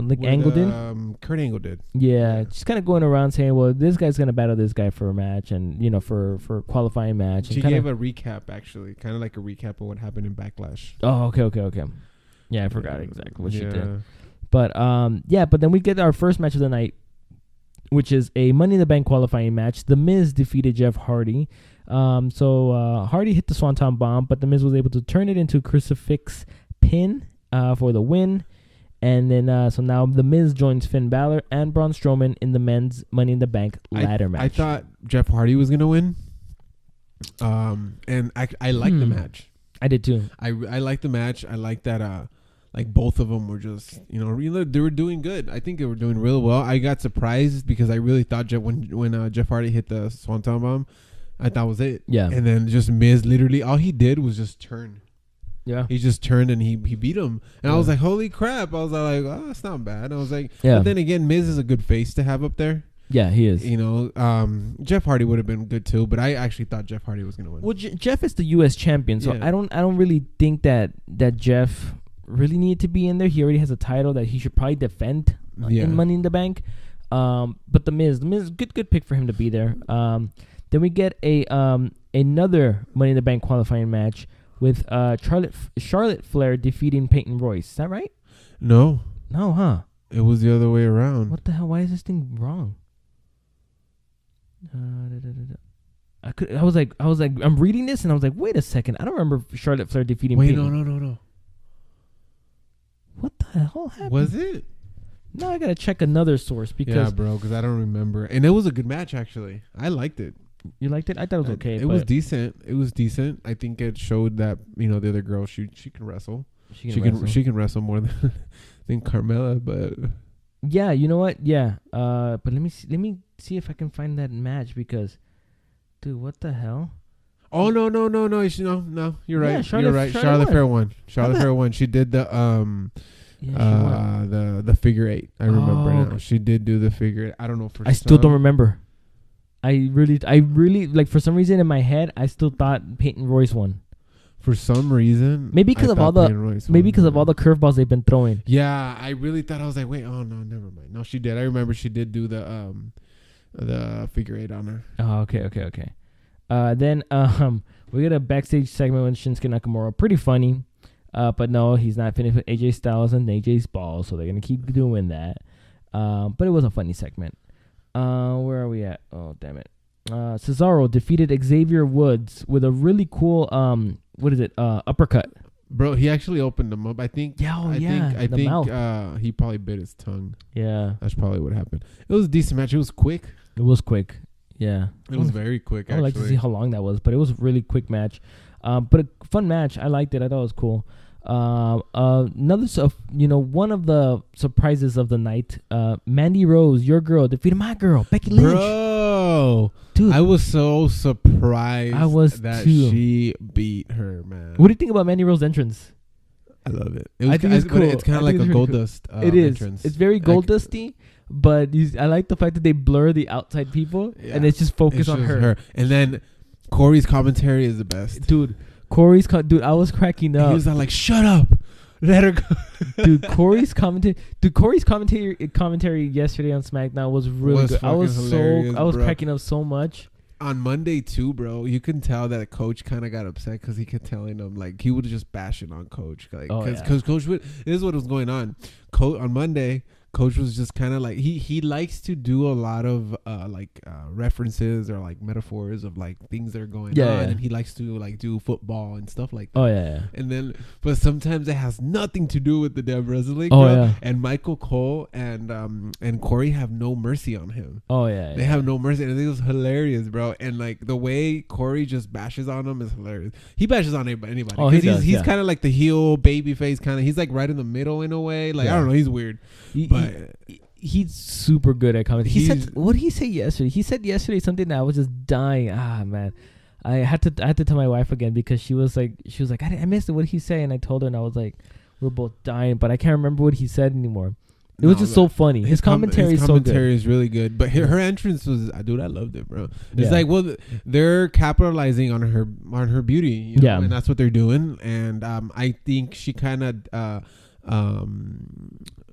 like Angle did. Kurt Angle did. Yeah, just kind of going around saying, well, this guy's gonna battle this guy for a match, and for qualifying match. She gave a recap, actually, kind of like a recap of what happened in Backlash. Oh, okay. Yeah, I forgot exactly what she did. But but then we get our first match of the night, which is a Money in the Bank qualifying match. The Miz defeated Jeff Hardy. So Hardy hit the Swanton Bomb, but The Miz was able to turn it into a crucifix pin for the win. And then so now The Miz joins Finn Balor and Braun Strowman in the men's Money in the Bank ladder match. I thought Jeff Hardy was going to win. And I liked the match. I did too. I liked the match. I liked that like both of them were just, really, they were doing good. I think they were doing real well. I got surprised because I really thought when Jeff Hardy hit the Swanton Bomb, I thought was it. Yeah. And then just Miz, literally, all he did was just turn. Yeah. He just turned and he beat him. And I was like, holy crap. I was like, oh, that's not bad. I was like, but then again, Miz is a good face to have up there. Yeah, he is. Jeff Hardy would have been good too, but I actually thought Jeff Hardy was going to win. Well, Jeff is the U.S. champion, so I don't really think that Jeff really needed to be in there. He already has a title that he should probably defend in Money in the Bank. But the Miz, good pick for him to be there. Then we get another Money in the Bank qualifying match with Charlotte Flair defeating Peyton Royce. Is that right? No, huh? It was the other way around. What the hell? Why is this thing wrong? I was like, I'm reading this and I was like, wait a second. I don't remember Charlotte Flair defeating Peyton. No. What the hell happened? Was it? No, I gotta check another source because because I don't remember. And it was a good match, actually. I liked it. You liked it? I thought it was okay. It was decent. I think it showed that the other girl she can wrestle. She can wrestle more than Carmella, but yeah, you know what? Yeah. But let me see if I can find that match because, dude, what the hell? Oh no! You're right. Yeah, Charlotte Flair won. Charlotte Flair won. She did the the figure eight. I remember now. She did do the figure eight. I don't know I still don't remember. I really like, for some reason in my head I still thought Peyton Royce won. For some reason, maybe because of all the curveballs they've been throwing. Yeah, I really thought, I was like, wait, oh no, never mind. No, she did. I remember she did do the figure eight on her. Oh, okay. Then we get a backstage segment with Shinsuke Nakamura. Pretty funny. But no, he's not finished with AJ Styles and AJ's balls, so they're going to keep doing that. But it was a funny segment. Where are we at? Oh, damn it. Cesaro defeated Xavier Woods with a really cool, uppercut. Bro, he actually opened him up. I think. I think he probably bit his tongue. Yeah. That's probably what happened. It was a decent match. It was quick. Yeah. It was very quick, I would like to see how long that was, but it was a really quick match. But a fun match. I liked it. I thought it was cool. One of the surprises of the night, Mandy Rose, your girl, defeated my girl, Becky Lynch. Bro, dude, I was so surprised that she beat her, man. What do you think about Mandy Rose's entrance? I love it. I think it's cool. It's kind of like a Goldust entrance. It's very Goldusty, but I like the fact that they blur the outside people and it's just focused on her. And then Corey's commentary is the best, dude. I was cracking up. He was like, "Shut up, let her go." Dude, Corey's commentary yesterday on SmackDown was really good. I was cracking up so much. On Monday too, bro. You can tell that Coach kind of got upset because he kept telling him, like, he would just bash it on Coach, like, because Coach would. This is what was going on. On Monday, Coach was just kind of like, he likes to do a lot of references or like metaphors of like things that are going on, and he likes to like do football and stuff like that. Oh yeah. And then, but sometimes it has nothing to do with the damn wrestling. Oh bro. Yeah. And Michael Cole and Corey have no mercy on him. Oh yeah. They have no mercy, and I think it was hilarious, bro. And like the way Corey just bashes on him is hilarious. He bashes on anybody. Oh, he's kind of like the heel baby face kind of. He's like right in the middle in a way. Like I don't know. He's weird. He's super good at comedy. What did he say yesterday? He said yesterday something that I was just dying. Ah man, I had to tell my wife again because she was like I missed it. What did he say? And I told her, and I was like, we're both dying, but I can't remember what he said anymore. It was just so funny. His commentary is so good. His commentary is really good, but her entrance was, dude, I loved it, bro. It's like, well, they're capitalizing on her beauty, and that's what they're doing. And I think she kind of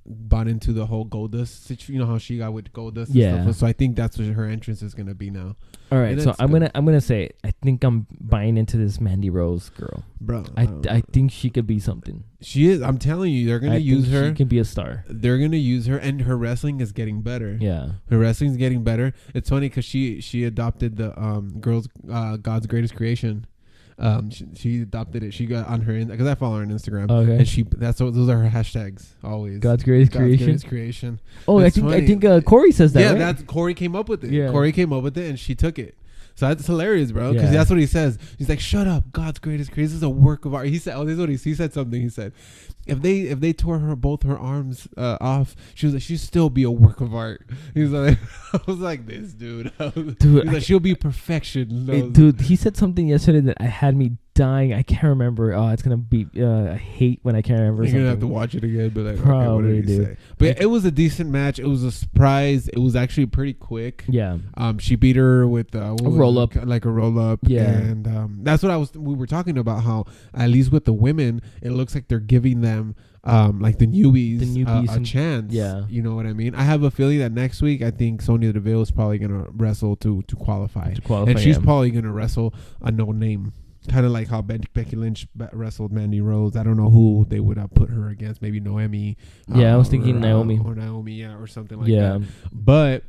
bought into the whole Goldust situation. You know how she got with Goldust. Yeah. And stuff. So I think that's what her entrance is gonna be now. All right, so I'm gonna say I think I'm buying into this Mandy Rose girl, bro. I think she could be something. She is. I'm telling you, they're gonna use her. She can be a star. They're gonna use her, and her wrestling is getting better. Yeah, her wrestling is getting better. It's funny because she adopted the girls God's Greatest Creation. She adopted it. She got on her because I follow her on Instagram. Okay, and those are her hashtags always. God's Greatest Creation. Greatest Creation. Oh, I think Corey says that. Yeah, right? that's Corey came up with it. Yeah. Corey came up with it, and she took it. So that's hilarious, bro. Because that's what he says. He's like, "Shut up, God's Greatest Creation. This is a work of art." He said, "Oh, this is what he said something." He said, "If they tore both her arms off, she was like, she'd still be a work of art." He's like, "I was like this, dude. Dude, he's like, she'll be perfection." Hey, dude, he said something yesterday that I had me dying. I can't remember. Oh, it's gonna be. I hate when I can't remember. You're gonna have to watch it again, but like, probably, okay, what did he say? But it was a decent match. It was a surprise. It was actually pretty quick. Yeah. She beat her with a roll up, like a roll up. Yeah. And that's what we were talking about. How at least with the women, it looks like they're giving them like the newbies a chance. Yeah. You know what I mean? I have a feeling that next week, I think Sonya Deville is probably gonna wrestle to qualify. And she's probably gonna wrestle a no name. Kind of like how Becky Lynch wrestled Mandy Rose. I don't know who they would have put her against. Maybe Noemi. Yeah, I was thinking Naomi. Or Naomi, yeah, or something like that. But,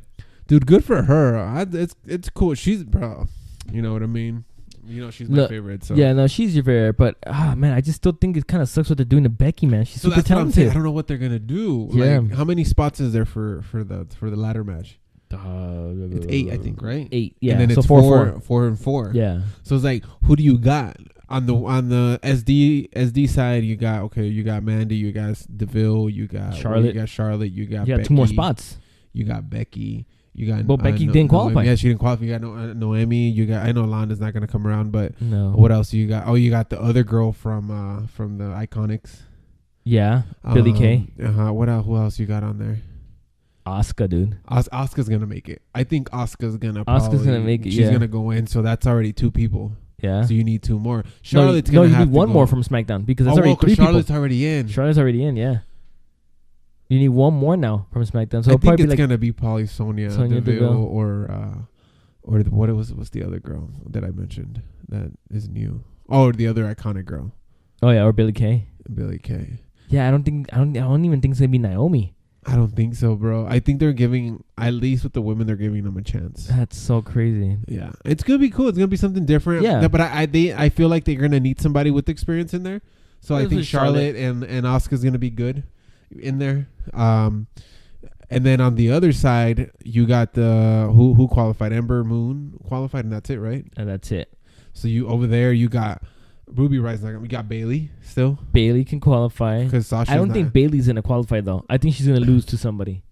dude, good for her. It's cool. She's, bro, you know what I mean? You know, she's my favorite. So. Yeah, no, she's your favorite. But, man, I just still think it kind of sucks what they're doing to Becky, man. She's super talented. What I'm saying. I don't know what they're going to do. Yeah. Like, how many spots is there for the ladder match? It's 8, I think, right? 8, yeah. And then so it's 4 and 4. Yeah. So it's like, who do you got on the SD side? You got Mandy, you got Deville, you got Charlotte, you got Becky, 2 more spots. You got Becky. You got. Well, Becky didn't qualify. Yeah, she didn't qualify. You got Noemi. You got. I know Londa's not gonna come around, but no. What else you got? Oh, you got the other girl from the Iconics. Yeah, Billie Kay. What else? Who else you got on there? Asuka, dude. Asuka's gonna make it. I think Asuka's gonna make it. She's gonna go in, so that's already 2 people. Yeah. So you need 2 more. Charlotte's you need 1 more from SmackDown because there's already 3 Charlotte's people. already in. Charlotte's already in. Yeah. You need 1 more now from SmackDown. So I think it's gonna be probably Sonya Deville or what's the other girl that I mentioned that is new? Oh, the other iconic girl. Oh yeah, or Billie Kay. Billie Kay. Yeah, I don't even think it's gonna be Naomi. I don't think so, bro. I think they're giving, at least with the women, they're giving them a chance. That's so crazy. Yeah, it's gonna be cool. It's gonna be something different. Yeah, but I feel like they're gonna need somebody with experience in there. So I think Charlotte and Asuka's gonna be good in there. And then on the other side, you got the who qualified. Ember Moon qualified, and that's it, right? And that's it. So you over there, you got Ruby Riott. We got Bayley still. Bayley can qualify. Because I don't think Bayley's gonna qualify though. I think she's gonna lose to somebody.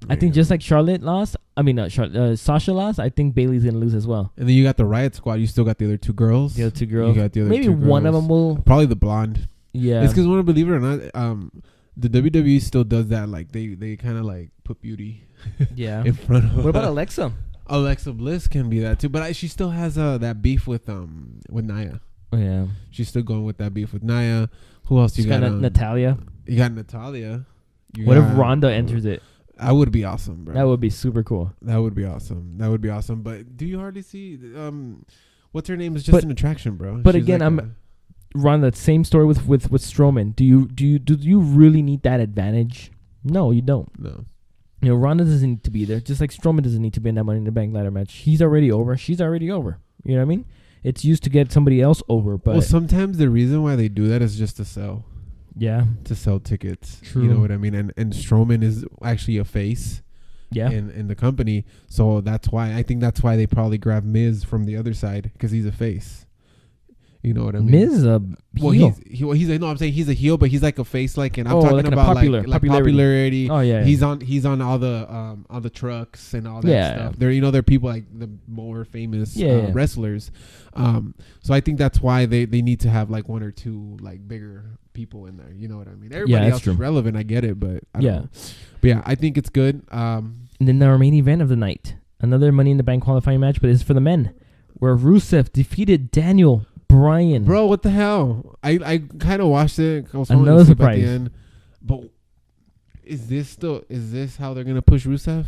I think just like Charlotte lost. I mean, not Charlotte. Sasha lost. I think Bayley's gonna lose as well. And then you got the Riot Squad. You still got the other 2 girls. The other 2 girls. You got the other Maybe 2 girls. one of them will. Probably the blonde. Yeah. It's because when I believe it or not, the WWE still does that. Like they kind of like put beauty. Yeah. In front of. What about Alexa? Alexa Bliss can be that too, but she still has that beef with Nia. Oh yeah. She's still going with that beef with Nia. Who else you got? Natalia. You got Natalia. What if Ronda enters it? That would be awesome, bro. That would be super cool. That would be awesome. But do you hardly see what's her name is just an attraction, bro. But she's again, like Ronda. Same story with Strowman. Do you really need that advantage? No, you don't. No. You know, Ronda doesn't need to be there. Just like Strowman doesn't need to be in that Money in the Bank ladder match. He's already over. She's already over. You know what I mean? It's used to get somebody else over. But sometimes the reason why they do that is just to sell. Yeah. To sell tickets. True. You know what I mean? And Strowman is actually a face. Yeah. In the company. So that's why they probably grab Miz from the other side because he's a face. You know what I mean? Miz is a heel. He's I'm saying he's a heel, but he's like a face, like, and I'm talking about popularity. Oh yeah, he's on all the trucks and all that stuff. They're people like the more famous wrestlers. So I think that's why they need to have like 1 or 2 like bigger people in there. You know what I mean? Everybody else is relevant. I get it, but I don't know. But yeah, I think it's good. And then our main event of the night, another Money in the Bank qualifying match, but it's for the men, where Rusev defeated Daniel Bryan. Bro, what the hell? I kind of watched it. I was Another surprise. at the end, but is this how they're gonna push Rusev?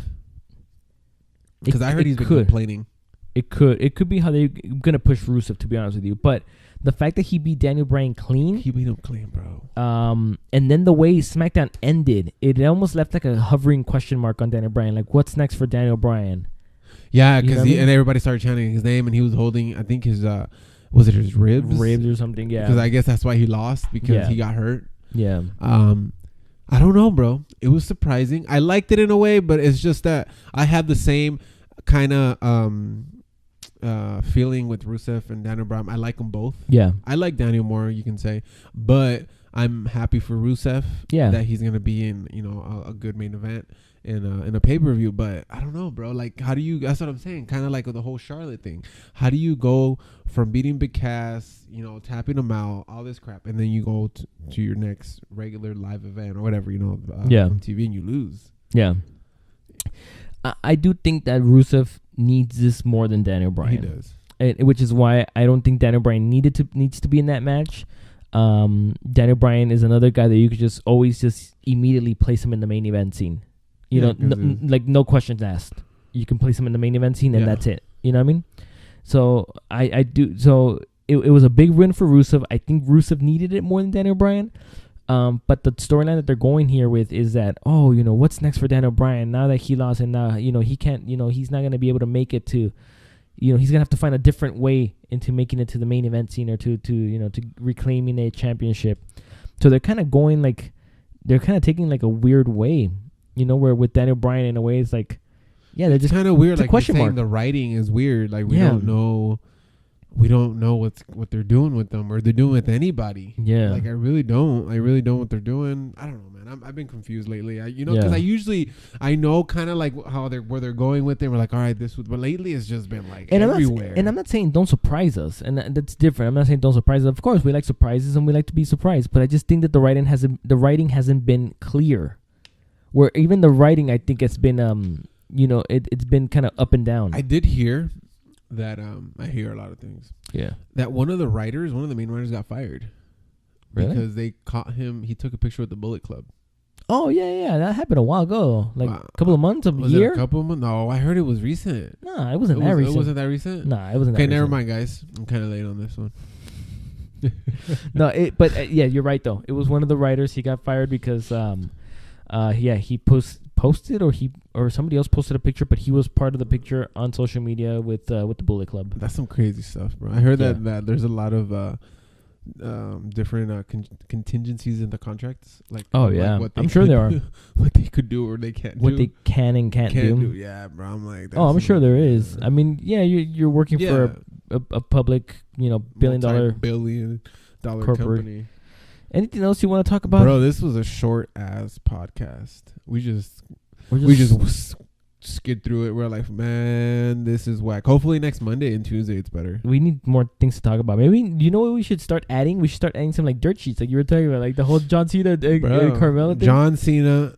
Because I heard he's been complaining. It could be how they're gonna push Rusev, to be honest with you. But the fact that he beat Daniel Bryan clean, he beat him clean, bro. And then the way SmackDown ended, it almost left like a hovering question mark on Daniel Bryan. Like, what's next for Daniel Bryan? Yeah, because and everybody started chanting his name, and he was holding, I think his was it his ribs or something? Yeah, because I guess that's why he lost, because he got hurt. Yeah. I don't know, bro. It was surprising. I liked it in a way, but it's just that I have the same kind of feeling with Rusev and Daniel Bryan. I like them both. Yeah. I like Daniel more, you can say, but I'm happy for Rusev. Yeah. That he's gonna be in, a good main event in a pay-per-view. But I don't know, bro. Like, how do you? That's what I'm saying. Kind of like with the whole Charlotte thing. How do you go from beating Big Cass, tapping him out, all this crap, and then you go to your next regular live event or whatever, on TV, and you lose? Yeah. I do think that Rusev needs this more than Daniel Bryan. He does, which is why I don't think Daniel Bryan needs to be in that match. Daniel Bryan is another guy that you could just immediately place him in the main event scene. No questions asked. You can place him in the main event scene, and that's it. You know what I mean? So I do. So it was a big win for Rusev. I think Rusev needed it more than Daniel Bryan. But the storyline that they're going here with is that, what's next for Daniel Bryan now that he lost, and now he can't, he's not going to be able to make it to, he's going to have to find a different way into making it to the main event scene or to reclaiming a championship. So they're kind of going they're kind of taking like a weird way, where with Daniel Bryan in a way it's like, they're just kind of weird. Like question mark. The writing is weird. Like we don't know what they're doing with them, or they're doing with anybody. Yeah. Like I really don't what they're doing. I don't know, man. I've been confused lately. Because I know kind of like where they're going with it. We're like, all right, but lately it's just been like everywhere. I'm not saying don't surprise us, and that's different. I'm not saying don't surprise us. Of course, we like surprises and we like to be surprised, but I just think that the writing hasn't been clear. Where even the writing, I think it's been it's been kind of up and down. I did hear that I hear a lot of things. Yeah. That one of the main writers got fired. Really? Because they caught him. He took a picture with the Bullet Club. Oh, yeah. That happened a while ago. Like a couple of months, a year? It a couple of months? No, I heard it was recent. No, it wasn't that recent. It wasn't that recent? No, it wasn't that recent. Okay, never mind, guys. I'm kind of late on this one. Yeah, you're right, though. It was one of the writers. He got fired because, he posted or somebody else posted a picture, but he was part of the picture on social media with the Bullet Club. That's some crazy stuff, bro. I heard that there's a lot of different contingencies in the contracts. Like, what I'm sure there are. What they could do or they can't do. What they can and can't do. Yeah, bro. I'm like, I'm sure there is. I mean, you're working for a public, billion dollar company. Anything else you want to talk about? Bro, this was a short ass podcast. We just skid through it. We're like, man, this is whack. Hopefully next Monday and Tuesday it's better. We need more things to talk about. Maybe, you know what we should start adding? We should start adding some like dirt sheets, like you were talking about, like the whole John Cena Carmella thing. John Cena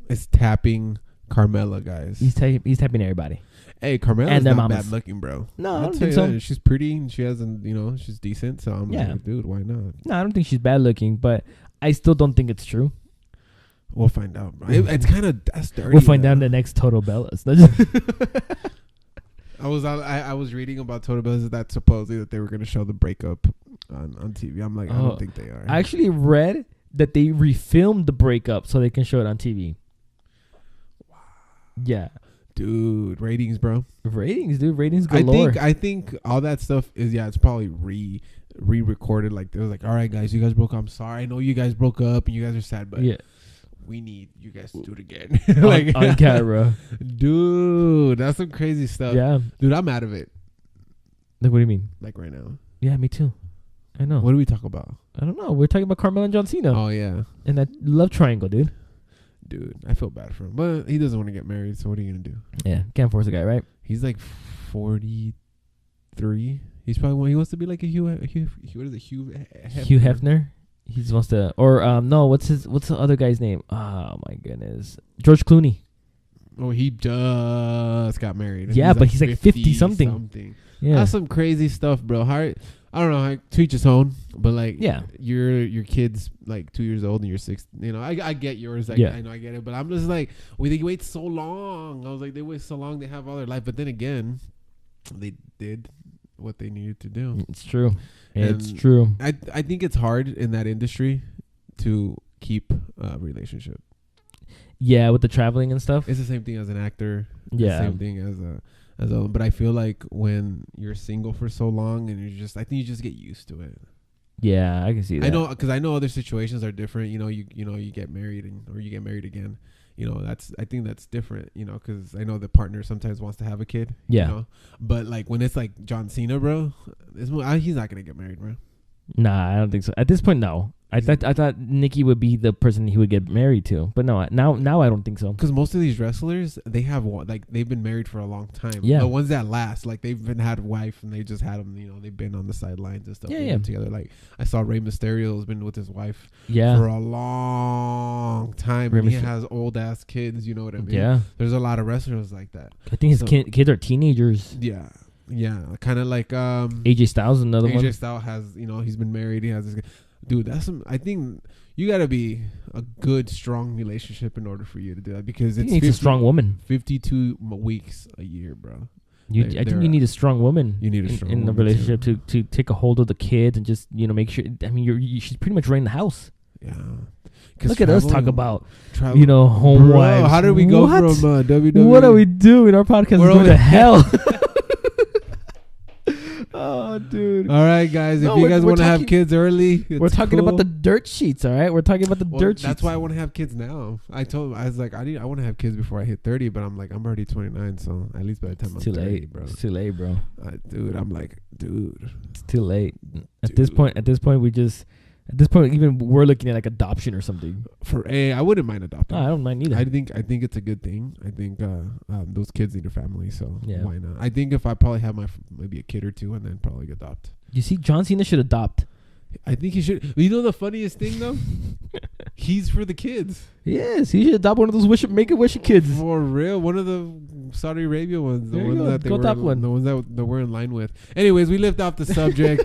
is tapping Carmella, guys. He's tapping everybody. Hey, Carmella's not bad looking, bro. No, I don't think so. She's pretty and she hasn't, she's decent. So I'm like, dude, why not? No, I don't think she's bad looking, but I still don't think it's true. We'll find out, bro. It's kind of dirty. We'll find out in the next Total Bellas. I was reading about Total Bellas that supposedly that they were going to show the breakup on TV. I'm like, I don't think they are. I actually read that they refilmed the breakup so they can show it on TV. Wow. Yeah. Dude, ratings, bro. Ratings galore. I think all that stuff is it's probably re-recorded. Like, it was like, all right, guys, you guys broke up. I'm sorry. I know you guys broke up and you guys are sad, but we need you guys to do it again. Like on camera. Dude, that's some crazy stuff. Yeah. Dude, I'm out of it. Like, what do you mean? Like right now. Yeah, me too. I know. What do we talk about? I don't know. We're talking about Carmella and John Cena. Oh, yeah. And that love triangle, dude. Dude, I feel bad for him. But he doesn't want to get married, so what are you going to do? Yeah, can't force a guy, right? He's like 43. He's probably he wants to be like a Hugh Hefner? He wants to, or no, what's the other guy's name? Oh my goodness, George Clooney. Oh, he just got married. Yeah, but he's like 50 something. Yeah, that's some crazy stuff, bro. How, I don't know. To each his own, but like, yeah, your kid's like 2 years old and you're 6. You know, I get yours. Like, yeah. I know I get it, but I'm just like, they wait so long. I was like, they wait so long. They have all their life, but then again, they did what they needed to do. It's true. It's true. I think it's hard in that industry to keep a relationship. Yeah, with the traveling and stuff. It's the same thing as an actor. Yeah, the same thing as a. But I feel like when you're single for so long and I think you just get used to it. Yeah, I can see that. I know, because I know other situations are different. You know, you get married or you get married again. You know, I think that's different. You know, because I know the partner sometimes wants to have a kid. Yeah. You know? But like when it's like John Cena, bro, he's not gonna get married, bro. Nah, I don't think so. At this point, no. I thought Nikki would be the person he would get married to, but no, now I don't think so. Because most of these wrestlers, they've been married for a long time. Yeah, the ones that last, like they've had a wife and they just had them. You know, they've been on the sidelines and stuff. Yeah. Together. Like I saw Rey Mysterio has been with his wife. Yeah. For a long time. And he has old ass kids. You know what I mean? Yeah. There's a lot of wrestlers like that. I think his kids are teenagers. Yeah. Yeah. Kind of like AJ Styles, another one. AJ Styles has, he's been married. He has this. Dude, I think you gotta be a good, strong relationship in order for you to do that, because it's a strong woman. 52 weeks a year, bro. I think you need a strong woman. You need a strong in the relationship to take a hold of the kids and just make sure. I mean, she's pretty much running the house. Yeah. Look at us talk about travel, home wives. How did we go from WWE? What are we doing? Our podcast is going to hell. Oh, dude. All right, guys. If you guys want to have kids early, we're talking about the dirt sheets, all right? We're talking about the dirt sheets. That's why I want to have kids now. I was like, I want to have kids before I hit 30, but I'm like, I'm already 29, so at least by the time I'm 30, bro. It's too late, bro. Dude, I'm like, it's too late. At this point, even we're looking at like adoption or something. I wouldn't mind adopting. I don't mind either. I think it's a good thing. I think those kids need a family, so yeah. Why not? I think if I probably have maybe a kid or two and then probably adopt. You see, John Cena should adopt. I think he should. You know the funniest thing though? He's for the kids. Yes, he should adopt one of those Make-A-Wish kids. For real, one of the Saudi Arabia ones. The ones that they were in line with. Anyways, we left off the subject.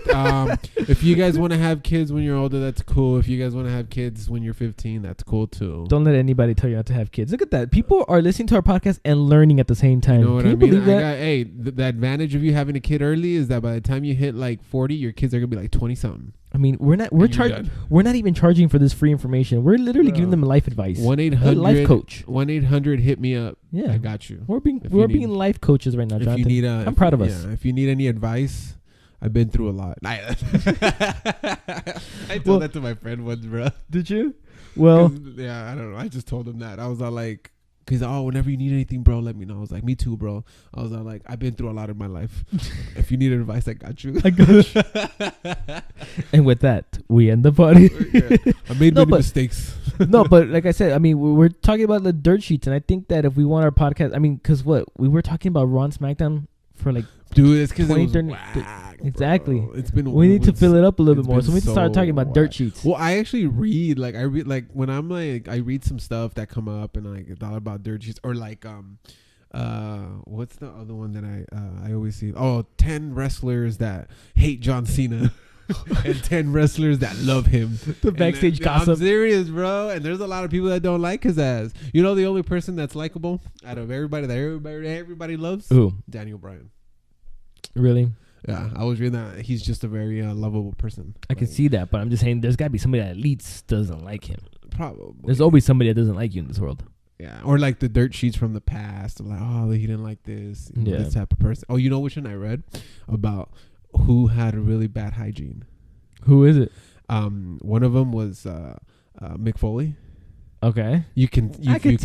If you guys want to have kids when you're older, that's cool. If you guys want to have kids when you're 15, that's cool too. Don't let anybody tell you not to have kids. Look at that. People are listening to our podcast and learning at the same time. You know what Can I you mean? believe that? The advantage of you having a kid early is that by the time you hit like 40, your kids are gonna be like 20 something. I mean, we're not even charging for this free information. We're literally giving them life advice. 1-800 life coach. 1-800 hit me up. Yeah, I got you. We're being life coaches right now, Jonathan. I'm proud of us. Yeah, if you need any advice, I've been through a lot. I told that to my friend once, bro. Did you? Well, yeah, I don't know. I just told him that. I was all like, because whenever you need anything, bro, let me know. I was like, me too, bro. I was all like, I've been through a lot in my life. If you need advice, I got you. I got you. And with that, we end the party. Yeah. I made many mistakes. No, but like I said, I mean, we're talking about the dirt sheets, and I think that if we want our podcast, I mean, because we were talking about Raw and Smackdown for like, dude, it's because it was whack, exactly. Bro. It's been. We need to fill it up a little bit more, so we need to start talking about dirt sheets. Well, I actually read when I'm like, I read some stuff that come up and like it's all about dirt sheets, or like what's the other one that I always see? 10 wrestlers that hate John Cena. And 10 wrestlers that love him. The backstage gossip. I'm serious, bro. And there's a lot of people that don't like his ass. You know the only person that's likable out of everybody that everybody loves? Who? Daniel Bryan. Really? Yeah, I was reading that. He's just a very lovable person. I can see that, but I'm just saying there's got to be somebody that at least doesn't like him. Probably. There's always somebody that doesn't like you in this world. Yeah, or like the dirt sheets from the past. Like, he didn't like this. Yeah. This type of person. Oh, you know which one I read? About who had a really bad hygiene. Who is it? One of them was Mick Foley. Okay. You can tell. Yeah, I can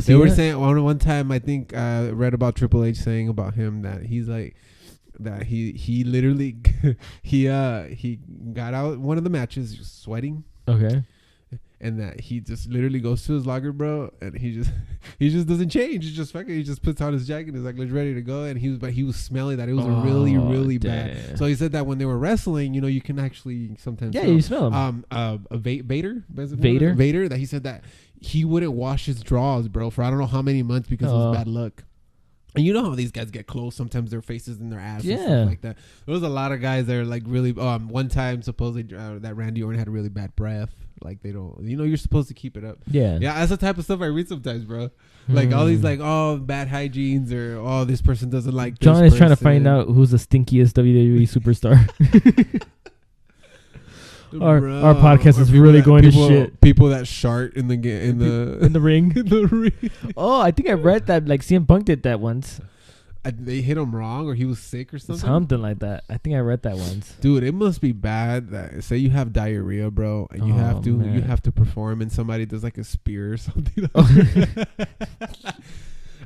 see they were that. saying one time, I think I read about Triple H saying about him that he's like that he literally he got out one of the matches sweating. Okay. and that he just literally goes to his locker, bro, and he just doesn't change. He just puts on his jacket. He's like, "Let's ready to go." And he was smelling that it was a really bad. So he said that when they were wrestling, you can actually sometimes you smell him. Vader, that he said that he wouldn't wash his drawers, bro, for I don't know how many months because of his bad luck. And you know how these guys get close. Sometimes their faces and their ass and stuff like that. There was a lot of guys that are like really. One time, supposedly that Randy Orton had a really bad breath. Like they don't. You're supposed to keep it up. Yeah. That's the type of stuff I read sometimes, bro. Like all these like bad hygienes or this person doesn't like. John is trying to find out who's the stinkiest WWE superstar. Our podcast is really going to shit. People that shart in the ring. Oh, I think I read that like CM Punk did that once. They hit him wrong, or he was sick or something. Something like that. I think I read that once. Dude, it must be bad that say you have diarrhea, bro, and you have to perform, and somebody does like a spear or something.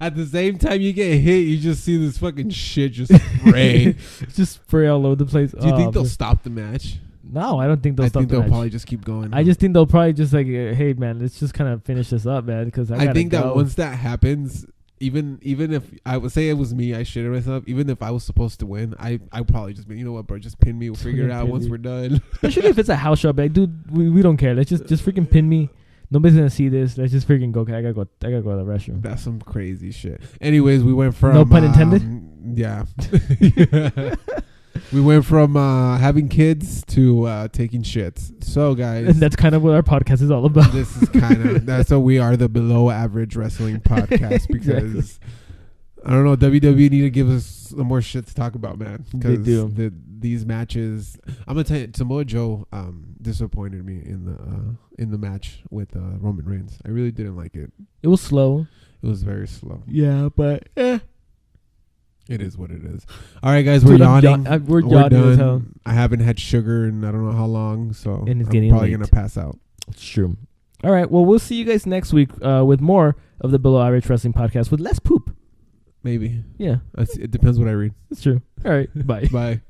At the same time you get hit, you just see this fucking shit just spray. Just spray all over the place. Do you think they'll stop the match? No, I don't think they'll stop the match. I think they'll probably just keep going. I just think they'll probably just like, hey, man, let's just kind of finish this up, man, because I think that once that happens, even if I would say it was me, I shitted myself. Even if I was supposed to win, I probably just be, you know what, bro, just pin me. We'll figure it out once we're done. Especially if it's a house show, like, dude, we don't care. Let's just freaking pin me. Nobody's gonna see this. Let's just freaking go. I gotta go to the restroom. That's some crazy shit. Anyways, we went from no pun intended. Yeah. We went from having kids to taking shits. So, guys, and that's kind of what our podcast is all about. This is that's what we are, the below average wrestling podcast, because exactly. I don't know, WWE need to give us some more shit to talk about, man. They do. These matches, I'm gonna tell you, Samoa Joe disappointed me in the match with Roman Reigns. I really didn't like it. It was slow. It was very slow. Yeah, but it is what it is. All right, guys, we're yawning. We're yawning as hell. I haven't had sugar in I don't know how long, so and it's I'm probably going to pass out. It's true. All right, well, we'll see you guys next week with more of the Below Average Wrestling Podcast with less poop. Maybe. Yeah. It depends what I read. That's true. All right, bye. Bye.